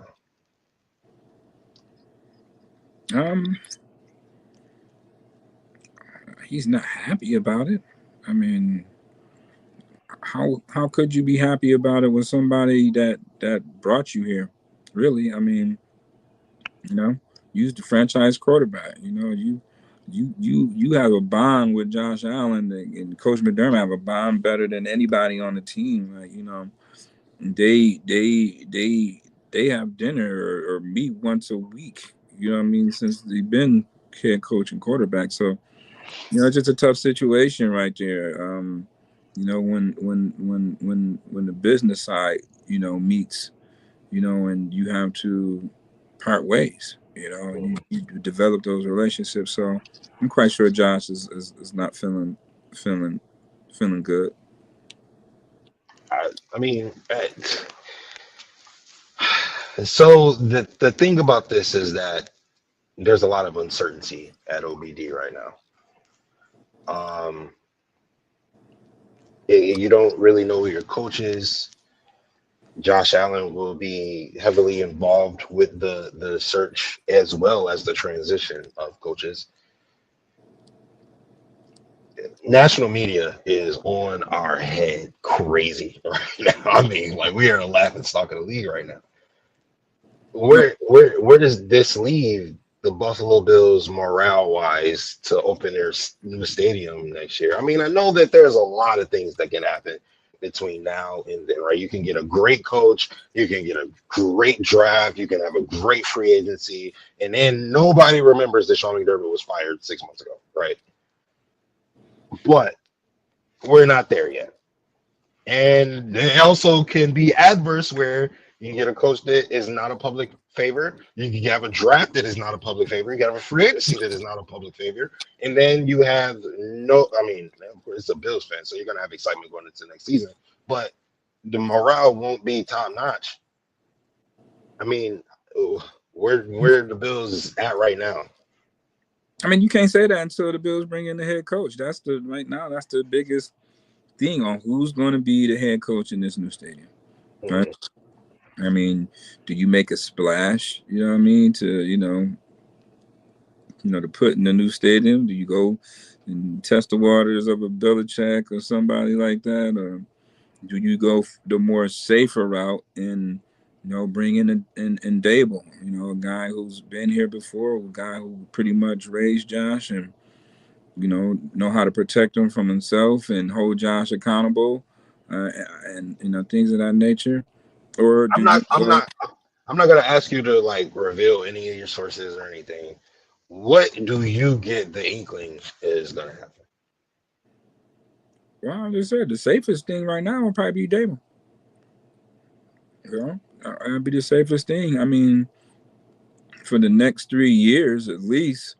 now? He's not happy about it. I mean, how could you be happy about it with somebody that brought you here? Really, I mean, you know, use the franchise quarterback. You know, you have a bond with Josh Allen, and Coach McDermott have a bond better than anybody on the team. Like, you know, they have dinner or meet once a week. You know what I mean? Since they've been head coach and quarterback, so you know, it's just a tough situation right there. You know, when the business side, you know, meets, you know, and you have to part ways. You know, you develop those relationships. So I'm quite sure Josh is not feeling feeling good. I mean, so the thing about this is that there's a lot of uncertainty at OBD right now. You don't really know who your coach is. Josh Allen will be heavily involved with the search as well as the transition of coaches. National media is on our head crazy right now. I mean, like we are a laughing stock of the league right now. Where does this leave the Buffalo Bills morale wise to open their new stadium next year? I mean, I know that there's a lot of things that can happen between now and then, right? You can get a great coach, you can get a great draft, you can have a great free agency, and then nobody remembers that Sean McDermott was fired 6 months ago, right? But we're not there yet. And it also can be adverse where you can get a coach that is not a public favor. You can have a draft that is not a public favor. You can have a free agency that is not a public favor. And then you have no, I mean, of course, it's a Bills fan, so you're going to have excitement going into next season. But the morale won't be top notch. I mean, where the Bills at right now? I mean, you can't say that until the Bills bring in the head coach. That's the right now. That's the biggest thing on who's going to be the head coach in this new stadium. Right? I mean, do you make a splash? You know what I mean? To to put in the new stadium. Do you go and test the waters of a Belichick or somebody like that, or do you go the more safer route and bring in Dable? You know, a guy who's been here before, a guy who pretty much raised Josh and know how to protect him from himself and hold Josh accountable, and things of that nature. Or do I'm you not. I'm not. I'm not gonna ask you to like reveal any of your sources or anything. What do you get the inkling is gonna happen? Well, I just said the safest thing right now would probably be Dable. That'd be the safest thing. I mean, for the next 3 years at least.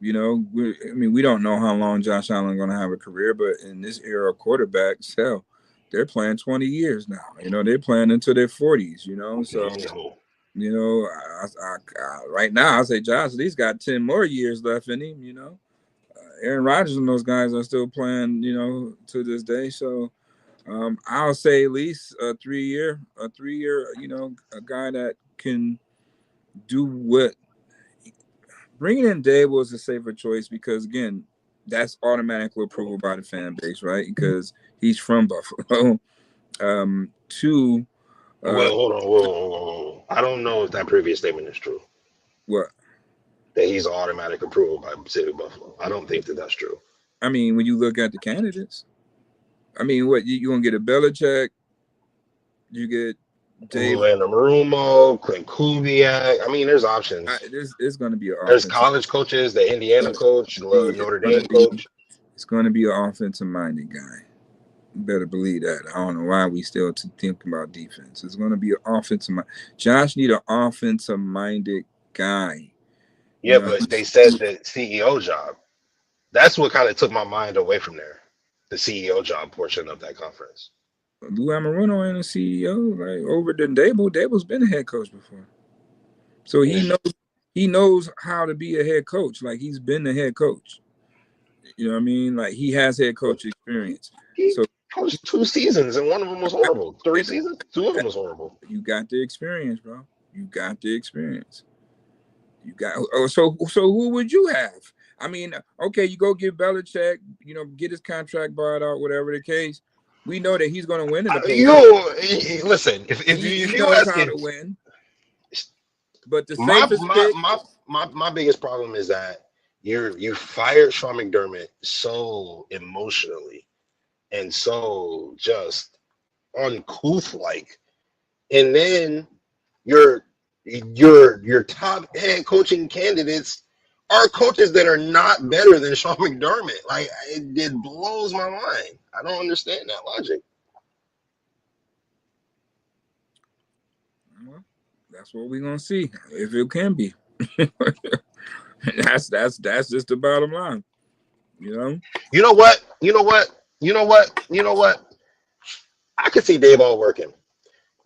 We don't know how long Josh Allen going to have a career, but in this era of quarterbacks, hell, they're playing 20 years now. They're playing into their 40s. So right now I say Josh, he's got 10 more years left in him. Aaron Rodgers and those guys are still playing. To this day. So I'll say at least a 3 year. A guy that can do what. Bringing in Dable is a safer choice because, again, that's automatically approval by the fan base, right? Because he's from Buffalo. Two. Well, hold on. Whoa. I don't know if that previous statement is true. What? That he's automatic approval by the city of Buffalo. I don't think that that's true. I mean, when you look at the candidates, I mean, what you gonna get a Belichick? You get Dave and Marumo, Clint Kubiak. I mean, there's options. It's going to be there's college coaches, the Indiana coach, the Notre Dame coach. It's going to be an offensive-minded guy. You better believe that. I don't know why we still thinking about defense. It's going to be an offensive. Josh need an offensive-minded guy. Yeah, but they said the CEO job. That's what kind of took my mind away from there. The CEO job portion of that conference. Lou Anarumo ain't a CEO, like over than Dable. Dable's been a head coach before, so he knows how to be a head coach. Like he's been the head coach. You know what I mean? Like he has head coach experience. So coached 2 seasons, and one of them was horrible. 3 seasons, 2 of them was horrible. You got the experience, bro. You got the experience. You got so who would you have? I mean, okay, you go get Belichick, get his contract bought out, whatever the case. We know that he's going to win in the postseason. Listen, if he you knows ask how it, to win. But the my safest pick, my biggest problem is that you fired Sean McDermott so emotionally and so just uncouth like, and then your top head coaching candidates are coaches that are not better than Sean McDermott. Like, it blows my mind. I don't understand that logic. well, that's what we're gonna see if it can be. that's just the bottom line. You know what? I could see Dayball working,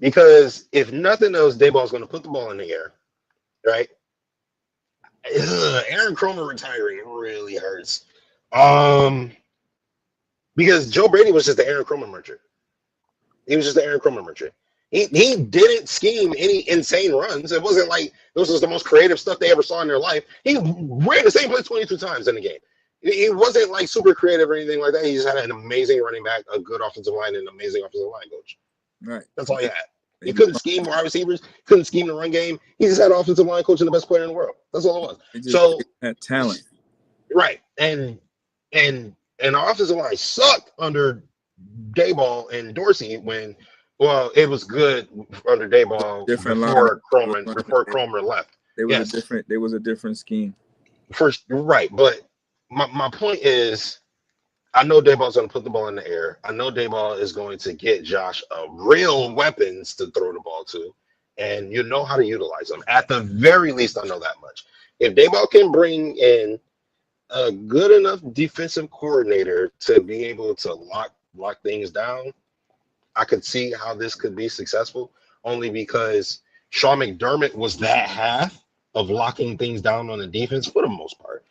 because if nothing else, Dayball's going to put the ball in the air, right? Aaron Cromer retiring really hurts. Because Joe Brady was just the Aaron Cromer merchant. He was just the Aaron Cromer merchant. He didn't scheme any insane runs. It wasn't like this was the most creative stuff they ever saw in their life. He ran the same play 22 times in the game. He wasn't like super creative or anything like that. He just had an amazing running back, a good offensive line, and an amazing offensive line coach. Right. That's all he had. He couldn't scheme wide receivers, couldn't scheme the run game. He just had an offensive line coach and the best player in the world. That's all it was. So that talent. Right. And our offensive line sucked under Dayball and Dorsey when, well, it was good under Dayball before Cromer left. There was a different scheme. First, right, but my point is, I know Dayball's going to put the ball in the air. I know Dayball is going to get Josh real weapons to throw the ball to, and you know how to utilize them. At the very least, I know that much. If Dayball can bring in a good enough defensive coordinator to be able to lock things down, I could see how this could be successful, only because Sean McDermott was that half of locking things down on the defense for the most part.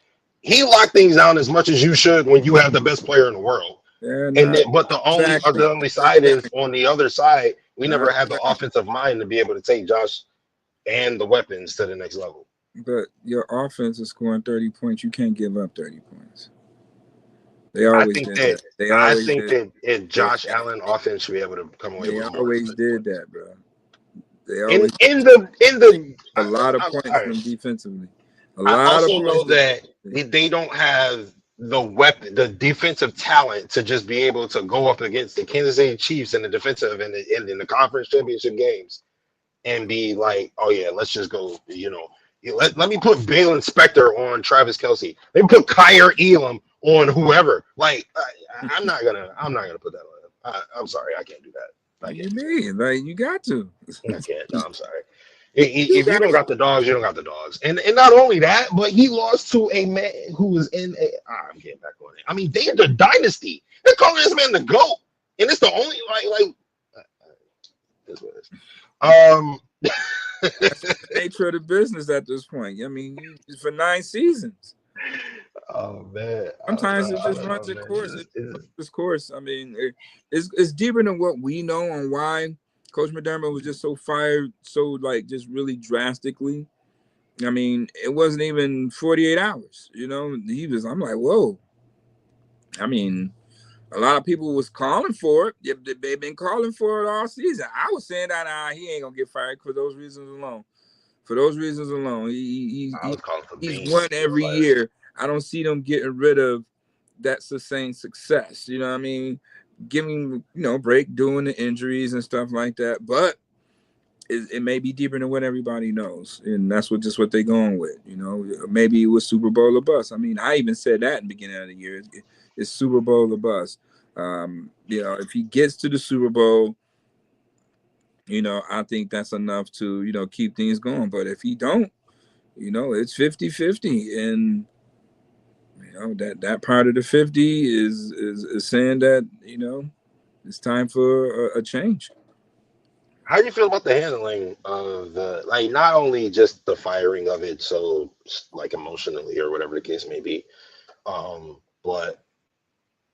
He locked things down as much as you should when you have the best player in the world. But the only side is, on the other side, we never had the offensive mind to be able to take Josh and the weapons to the next level. But your offense is scoring 30 points. You can't give up 30 points. They always did that. I think that Josh Allen offense should be able to come away with more. They always did that, bro. They always in the a lot of points from defensively. I also know that they don't have the defensive talent to just be able to go up against the Kansas City Chiefs in the defensive and in the conference championship games and be like, oh yeah, let's just go, let me put Bale Inspector on Travis Kelce. Let me put Kyer Elam on whoever. Like, I'm not gonna put that on him. I'm sorry, I can't do that. What do you mean? Like, you got to. I can't. No, I'm sorry. If you don't got the dogs, you don't got the dogs. And not only that, but he lost to a man who was in a. I'm getting back on it. I mean, they're the dynasty. They're calling this man the GOAT, and it's the only this was. That's the nature of the business at this point. I mean, for 9 seasons. Oh man! Sometimes it just runs its course. This course. I mean, it's deeper than what we know on why Coach McDermott was just so fired, so just really drastically. I mean, it wasn't even 48 hours. I'm like, whoa. I mean, a lot of people was calling for it. They've been calling for it all season. I was saying that he ain't gonna get fired for those reasons alone. For those reasons alone, he's won every year. I don't see them getting rid of that sustained success. You know what I mean? Giving break, doing the injuries and stuff like that. But it may be deeper than what everybody knows, and that's what they're going with. Maybe it was Super Bowl or bust. I mean, I even said that in the beginning of the year. It's Super Bowl or bust. If he gets to the Super Bowl, I think that's enough to keep things going. But if he don't, it's 50-50, and that part of the 50 is saying that it's time for a change. How do you feel about the handling of not only just the firing of it, so emotionally or whatever the case may be, but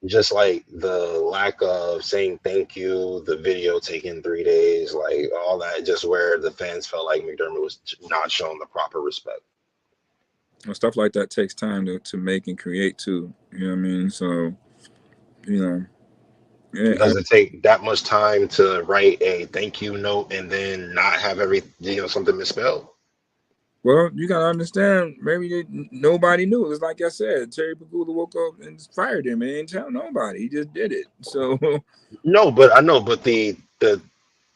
just like the lack of saying thank you, the video taking 3 days, like all that, just where the fans felt like McDermott was not showing the proper respect. Well, stuff like that takes time to make and create too. You know what I mean? So, you know, yeah, Does it take that much time to write a thank you note and then not have something misspelled? well, you gotta understand. Maybe nobody knew. It's like I said, Terry Pegula woke up and fired him and didn't tell nobody. He just did it. So, No, but I know, but the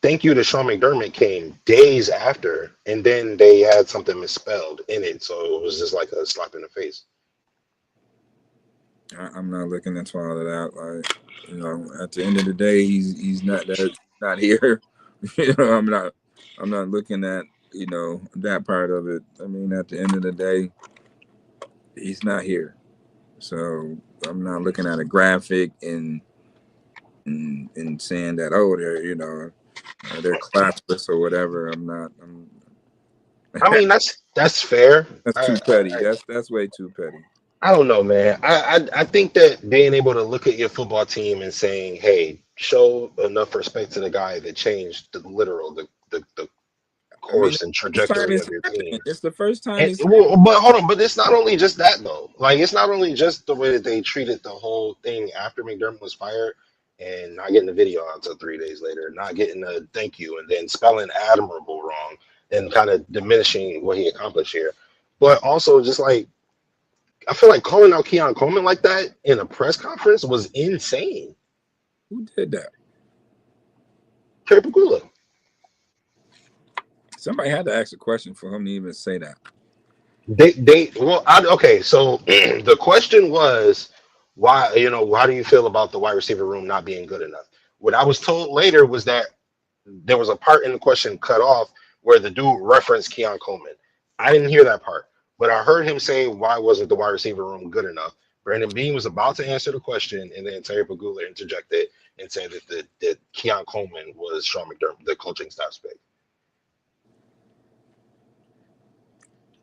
thank you to Sean McDermott came days after, and then they had something misspelled in it, so it was just like a slap in the face. I'm not looking into all of that. Like, you know, at the end of the day, he's not here. You know, I'm not looking at, you know, that part of it. I mean, at the end of the day, he's not here. So I'm not looking at a graphic and saying that, oh, they're, you know, they're classless or whatever. I'm not. I mean, that's fair. That's too petty. That's way too petty. I don't know, man. I think that being able to look at your football team and saying, "Hey, show enough respect to the guy that changed the I mean, course and it's time trajectory it's of your happened. team." It's the first time And it's well, but hold on, but it's not only just that though. Like, it's not only just the way that they treated the whole thing after McDermott was fired and not getting the video out until 3 days later, not getting a thank you, and then spelling admirable wrong and kind of diminishing what he accomplished here. But also just like I feel like calling out Keon Coleman like that in a press conference was insane. Who did that? Terry Pegula. Somebody had to ask a question for him to even say that. Okay, so the question was why, how do you feel about the wide receiver room not being good enough? What I was told later was that there was a part in the question cut off where the dude referenced Keon Coleman. I didn't hear that part, but I heard him say, why wasn't the wide receiver room good enough? Brandon Beane was about to answer the question, and then Terry Pegula interjected and said that Keon Coleman was Sean McDermott, the coaching staff's pick.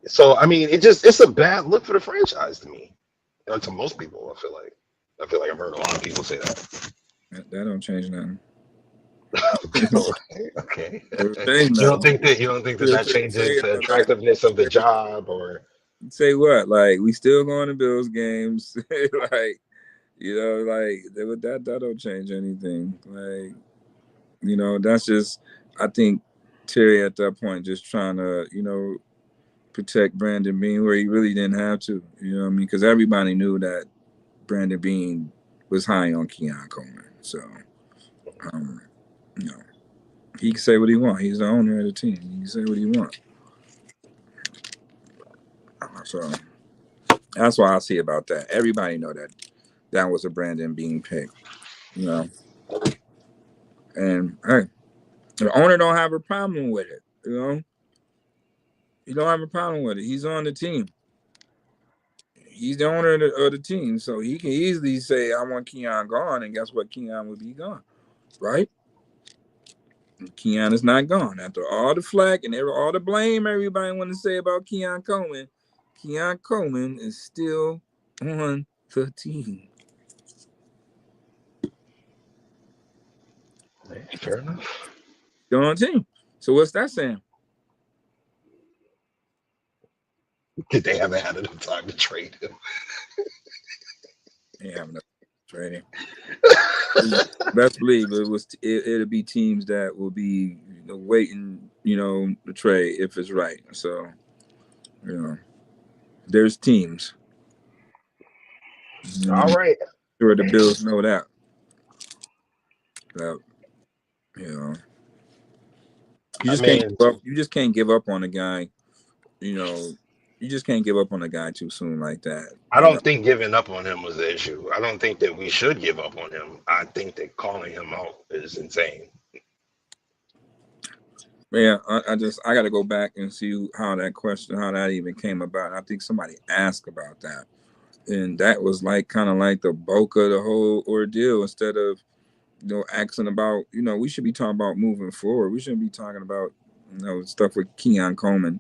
So I mean, it's a bad look for the franchise to me. To most people, I feel like I've heard a lot of people say that. That don't change nothing. Okay. You don't think that changes the attractiveness of the job, or say what? Like, we still going to Bills games. Like, you know, like that don't change anything. Like, you know, that's just, I think Terry at that point just trying to, you know, protect Brandon Beane where he really didn't have to. You know what I mean? Because everybody knew that Brandon Beane was high on Keon Coleman. So, you know, he can say what he wants. He's the owner of the team. He can say what he wants. So that's why I see about that. Everybody know that was a Brandon Beane pick. You know, and hey, the owner don't have a problem with it. You know, he don't have a problem with it. He's on the team. He's the owner of the team, so he can easily say, "I want Keon gone," and guess what? Keon would be gone, right? Keon is not gone after all the flack and all the blame everybody want to say about Keon Coleman. Keon Coleman is still on the team. fair enough. Still on the team. So what's that saying? They haven't had enough time to trade him. They have enough trading. Best believe it'll be teams that will be waiting, to trade if it's right. So, there's teams. All right. Sure, the Bills know that. That you just can't give up. You just can't give up on a guy. You just can't give up on a guy too soon like that. I don't think giving up on him was the issue. I don't think that we should give up on him. I think that calling him out is insane. Yeah, I got to go back and see how that even came about. I think somebody asked about that, and that was kind of like the bulk of the whole ordeal. Instead of asking about, we should be talking about moving forward. We shouldn't be talking about stuff with Keon Coleman.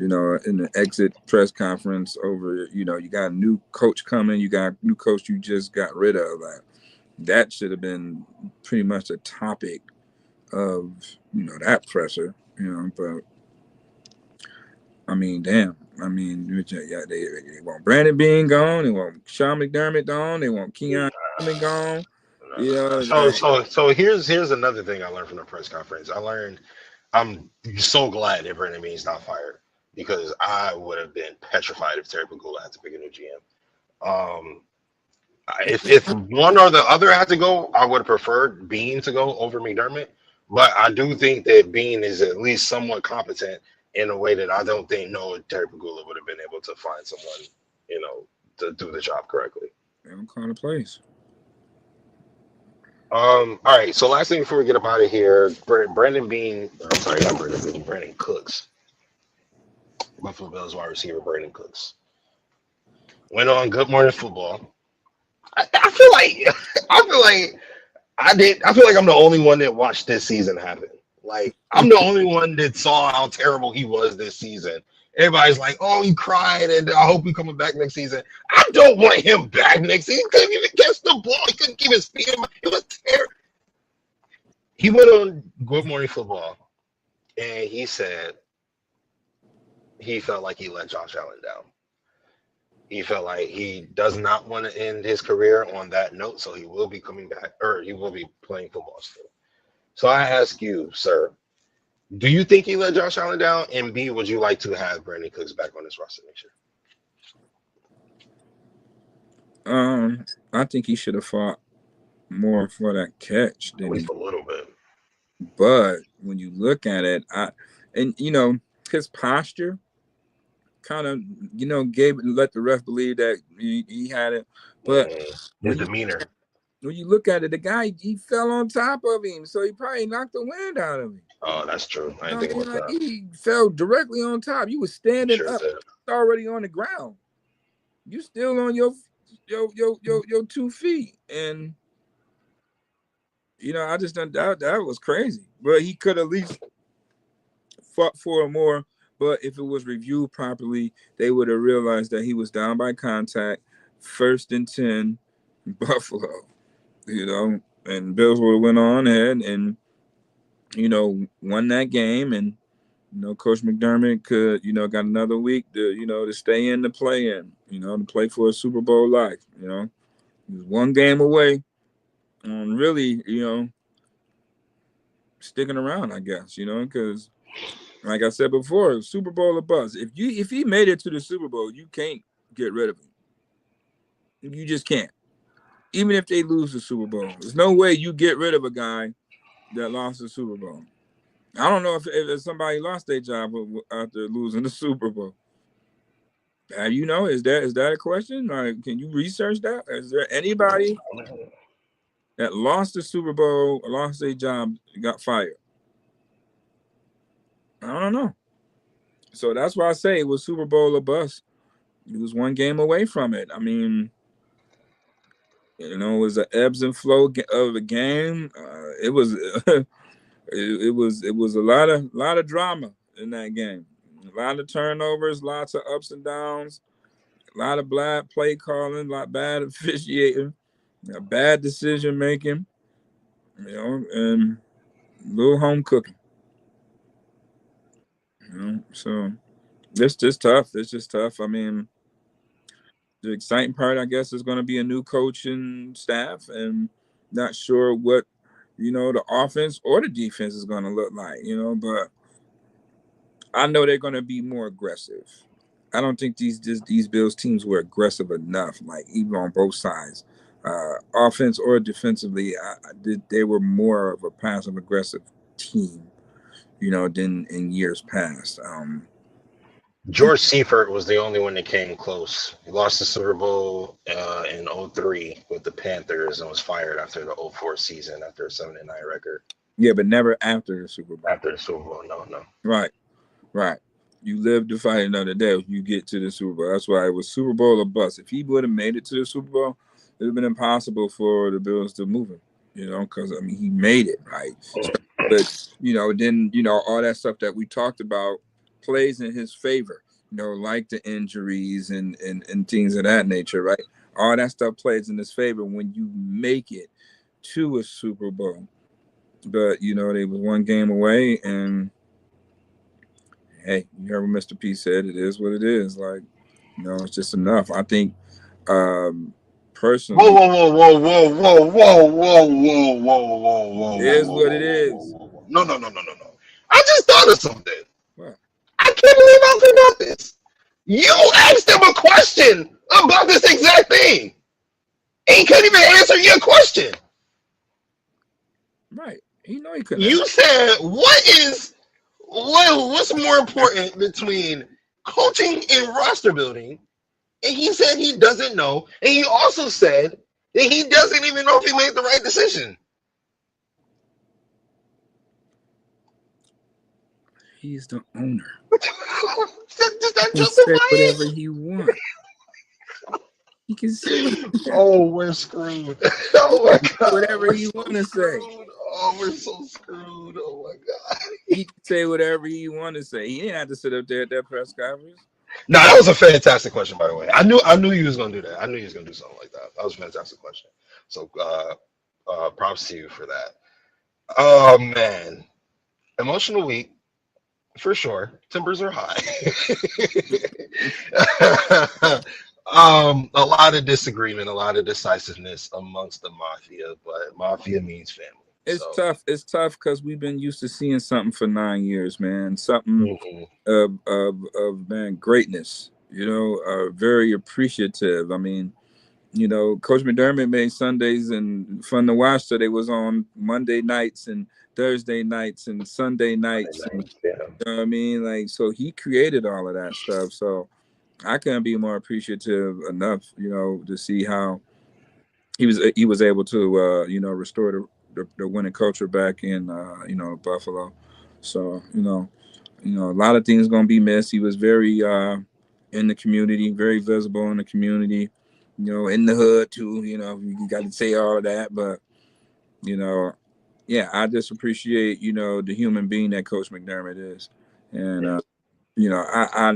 in the exit press conference over, you got a new coach coming, you got a new coach you just got rid of. Like, that should have been pretty much the topic of, that presser, but I mean, damn. I mean, yeah, they want Brandon Beane gone, they want Sean McDermott gone, they want Keon gone. So here's another thing I learned from the press conference. I'm so glad that Brandon Beane's not fired, because I would have been petrified if Terry Pegula had to pick a new GM. If one or the other had to go, I would have preferred Beane to go over McDermott. But I do think that Beane is at least somewhat competent in a way that I don't think Terry Pegula would have been able to find someone, to do the job correctly. They don't call the plays. All right. So last thing before we get up out of here, Brandon Beane. I'm sorry, not Brandon Beane. Brandon Cooks. Buffalo Bills wide receiver Brandon Cooks went on Good Morning Football. I feel like I'm the only one that watched this season happen. Like, I'm the only one that saw how terrible he was this season. Everybody's like, "Oh, he cried, and I hope he's coming back next season." I don't want him back next season. He couldn't even catch the ball. He couldn't keep his feet in. It was terrible. He went on Good Morning Football, and he said he felt like he let Josh Allen down. He felt like he does not want to end his career on that note, so he will be coming back, or he will be playing football still. So I ask you, sir, do you think he let Josh Allen down? And B, would you like to have Brandon Cooks back on this roster next year? I think he should have fought more for that catch. At least a little bit. But when you look at it, his posture kind of, let the ref believe that he had it. But his demeanor. When you look at it, the guy, he fell on top of him, so he probably knocked the wind out of him. Oh, that's true. I didn't think about that. He fell directly on top. You were standing up, already on the ground. You still on your 2 feet, and I just thought that was crazy. But he could at least fought for more. But if it was reviewed properly, they would have realized that he was down by contact, 1st and 10, Buffalo. And Bills would have went on ahead and, won that game. And, Coach McDermott could, got another week to, to stay in the play in, to play for a Super Bowl life. He was one game away on really, sticking around, I guess, because like I said before, Super Bowl or bust. If he made it to the Super Bowl, you can't get rid of him. You just can't. Even if they lose the Super Bowl, there's no way you get rid of a guy that lost the Super Bowl. I don't know if somebody lost their job after losing the Super Bowl. Is that a question? Like, can you research that? Is there anybody that lost the Super Bowl, lost their job, got fired? I don't know. So that's why I say it was Super Bowl or bust. He was one game away from it. I mean, it was the ebbs and flow of the game. It was it was a lot of drama in that game. A lot of turnovers, lots of ups and downs, a lot of bad play calling, a lot of bad officiating, bad decision making, and a little home cooking. So it's just tough. It's just tough. I mean, the exciting part, I guess, is going to be a new coaching staff, and not sure what, the offense or the defense is going to look like, but I know they're going to be more aggressive. I don't think these Bills teams were aggressive enough, like even on both sides, offense or defensively. They were more of a passive aggressive team, than in years past. George Seifert was the only one that came close. He lost the Super Bowl in 2003 with the Panthers and was fired after the 2004 season after a 7-9 record. Yeah, but never after the Super Bowl. After the Super Bowl, no. Right. You live to fight another day if you get to the Super Bowl. That's why it was Super Bowl or bust. If he would have made it to the Super Bowl, it would have been impossible for the Bills to move him, because, I mean, he made it, right? But, then, all that stuff that we talked about plays in his favor, like the injuries and things of that nature, right? All that stuff plays in his favor when you make it to a Super Bowl. But, they was one game away, and hey, you heard what Mr. P said. It is what it is. Like, it's just enough. I think, Whoa, personally, whoa, whoa, whoa, whoa, whoa, whoa, whoa, whoa, whoa, whoa, whoa, it is whoa, what it whoa, is. whoa. No, no, no, no, no, no. I just thought of something. Well, I can't believe I forgot this. You asked him a question about this exact thing. And he couldn't even answer your question. right. He couldn't. You said, what's more important between coaching and roster building? And he said he doesn't know. And he also said that he doesn't even know if he made the right decision. He's the owner. Does that He can justify say it? whatever he wants. He can say Oh, we're screwed. Oh my God. whatever he want to say. Oh, we're so screwed. Oh my God. He can say whatever he want to say. He didn't have to sit up there at that press conference. No, that was a fantastic question, by the way. I knew he was gonna do that. I knew he was gonna do something like that. That was a fantastic question. So props to you for that. Oh man. Emotional week, for sure. Timbers are high. A lot of disagreement, a lot of decisiveness amongst the mafia, but mafia means family. It's tough. It's tough because we've been used to seeing something for 9 years, man. Something of man greatness. Very appreciative. I mean, Coach McDermott made Sundays and fun to watch. So they was on Monday nights and Thursday nights and Sunday nights. And, Yeah. you know what I mean? Like, so he created all of that stuff. So I couldn't be more appreciative enough, to see how he was able to, restore the winning culture back in, Buffalo. So, a lot of things going to be missed. He was very in the community, very visible in the community, in the hood too. You got to say all of that, but yeah, I just appreciate the human being that Coach McDermott is, and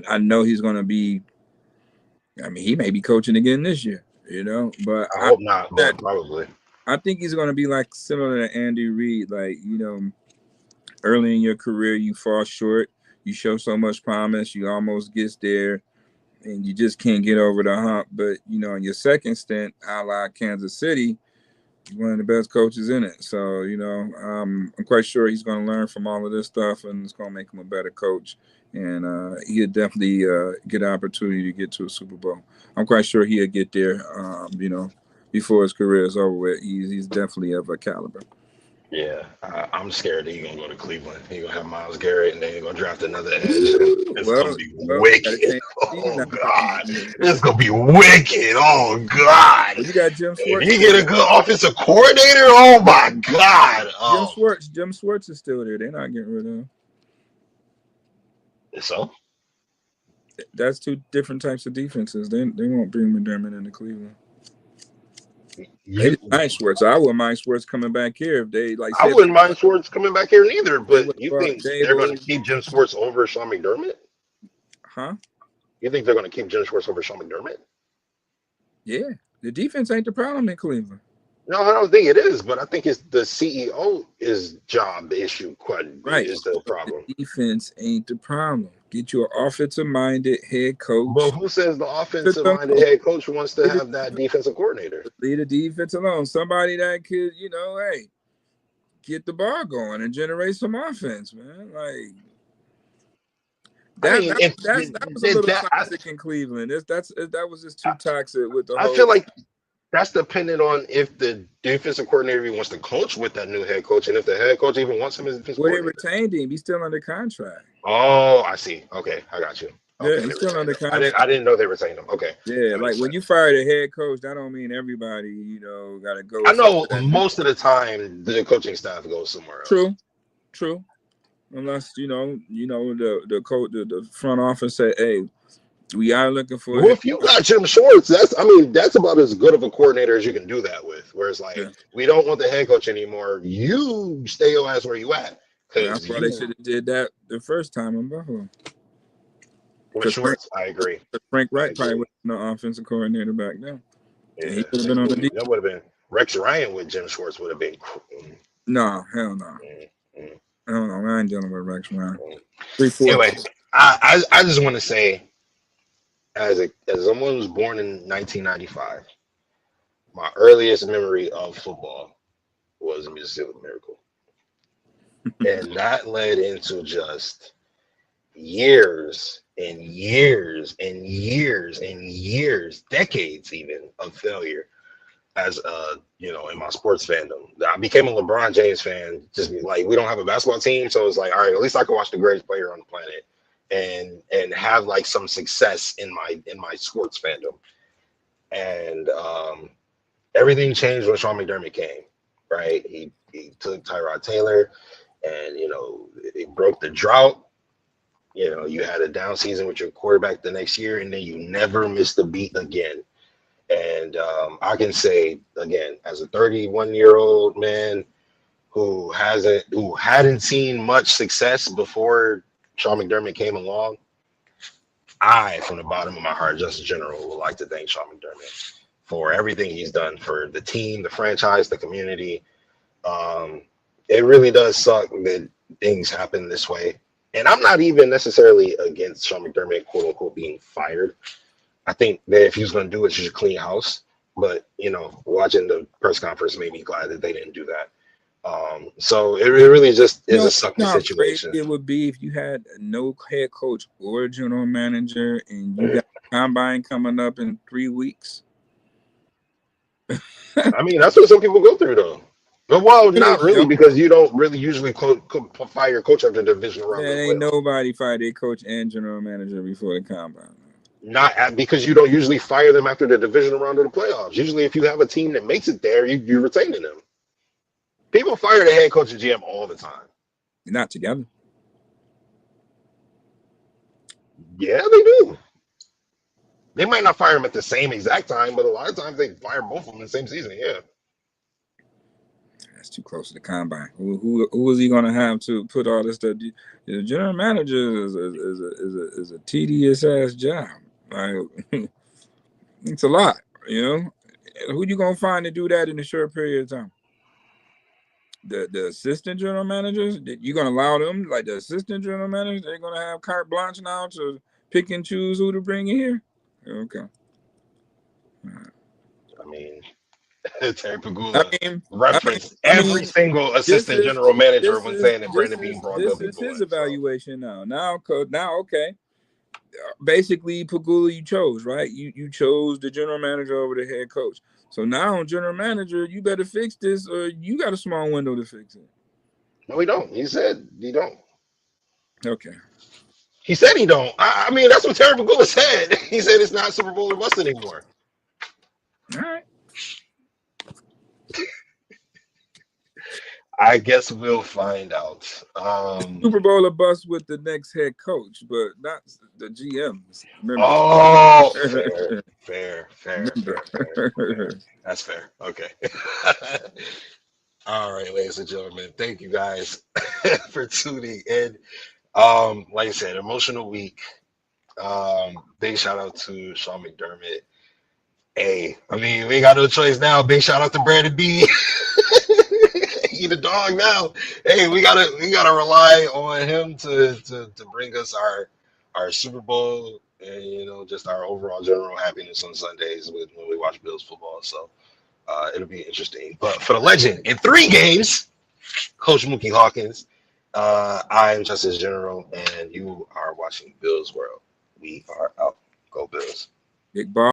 I know he's going to be. I mean, he may be coaching again this year, but I hope not, but probably. I think he's going to be like similar to Andy Reid, like early in your career, you fall short. You show so much promise. You almost get there, and you just can't get over the hump. But, in your second stint, a la Kansas City, you're one of the best coaches in it. So, I'm quite sure he's going to learn from all of this stuff, and it's going to make him a better coach. And he'll definitely get an opportunity to get to a Super Bowl. I'm quite sure he'll get there, before his career is over with. He's definitely of a caliber. Yeah, I'm scared that he's gonna go to Cleveland. He's gonna have Myles Garrett, and then he's gonna draft another edge. It's gonna be wicked. Oh God, it's gonna be wicked. Oh God, you got Jim Schwartz. If you get a good offensive coordinator, oh my God. Jim Schwartz is still there. They're not getting rid of him. So that's two different types of defenses. They won't bring McDermott into Cleveland. They didn't mind Schwartz. I wouldn't mind Schwartz coming back here if they like. I wouldn't mind Schwartz coming back here neither. But you think they're going to keep Jim Schwartz over Sean McDermott? Huh? You think they're going to keep Jim Schwartz over Sean McDermott? Yeah, the defense ain't the problem in Cleveland. No, I don't think it is. But I think it's the CEO's job issue. Right, is the problem. The defense ain't the problem. Get you an offensive-minded head coach. But who says the offensive-minded head coach wants to have that defensive coordinator? Leave the defense alone. Somebody that could, hey, get the ball going and generate some offense, man. Like that was a little toxic in Cleveland. That was just too toxic with the whole. I feel like that's dependent on if the defensive coordinator wants to coach with that new head coach, and if the head coach even wants him as defensive coordinator. Well, they retained him. He's still under contract. Oh, I see. Okay, I got you. Okay, yeah, he's still under contract. I didn't know they retained him. Okay. Yeah, like when you fire the head coach, that don't mean everybody, got to go. I know most of the time the coaching staff goes somewhere else. True. Unless the coach, the front office say, "Hey, we are looking for." Well, if you got Jim Schwartz, that's about as good of a coordinator as you can do that with. Whereas, we don't want the head coach anymore. You stay your ass where you at. That's why they should have did that the first time in Buffalo. With Schwartz, I agree. Frank Wright probably was the offensive coordinator back then. Yeah, And he would have been on the that would have been Rex Ryan with Jim Schwartz would have been. No, hell no. Hell no, I ain't dealing with Rex Ryan. 3-4. Anyway, I just want to say, as someone who was born in 1995, my earliest memory of football was Mississippi Miracle, and that led into just years and years and years and years, decades even of failure. As in my sports fandom, I became a LeBron James fan. Just like, we don't have a basketball team, so it's like, all right, at least I can watch the greatest player on the planet and have like some success in my sports fandom. And everything changed when Sean McDermott came. Right, he took Tyrod Taylor, and it broke the drought. You had a down season with your quarterback the next year, and then you never missed a beat again. And I can say again, as a 31-year-old man who hadn't seen much success before Sean McDermott came along, I, from the bottom of my heart, Justus General, would like to thank Sean McDermott for everything he's done for the team, the franchise, the community. It really does suck that things happen this way. And I'm not even necessarily against Sean McDermott, quote unquote, being fired. I think that if he was going to do it, you should clean house. But, watching the press conference made me glad that they didn't do that. So it really just is a sucky situation. It would be if you had no head coach or general manager and you got combine coming up in 3 weeks. I mean, that's what some people go through, though. But, well, not really, because you don't really usually fire your coach after the division round. There ain't nobody fired their coach and general manager before the combine. Not because you don't usually fire them after the divisional round of the playoffs. Usually, if you have a team that makes it there, you're retaining them. People fire the head coach and GM all the time. Not together. Yeah, they do. They might not fire them at the same exact time, but a lot of times they fire both of them in the same season. Yeah. That's too close to the combine. Who is he going to have to put all this stuff? The general manager is a tedious ass job. Like, it's a lot, Who you gonna find to do that in a short period of time? The assistant general managers, you gonna allow them, like the assistant general managers, they're gonna have carte blanche now to pick and choose who to bring in here? Okay. I mean, Terry Pegula referenced every single assistant general manager when saying that Brandon Beane brought good people. This is his evaluation now. Now, okay. Basically, Pegula, you chose, right? You chose the general manager over the head coach. So now, general manager, you better fix this, or you got a small window to fix it. No, he don't. He said he don't. Okay. He said he don't. I mean, that's what Terry Pegula said. He said it's not Super Bowl or bust anymore. All right. I guess we'll find out. Super Bowl or bust with the next head coach, but not the GM. Remember. Oh, fair. That's fair. Okay. All right, ladies and gentlemen, thank you guys for tuning in. Like I said, emotional week. Big shout out to Sean McDermott. Hey, I mean, we ain't got no choice now. Big shout out to Brandon Beane. He the dog now. Hey, we gotta rely on him to bring us our Super Bowl and just our overall general happiness on Sundays when we watch Bills football. So it'll be interesting. But for the legend in 3 games, Coach Muki Hawkins, I'm Justus General, and you are watching Bills World. We are out. Go Bills. Big ball.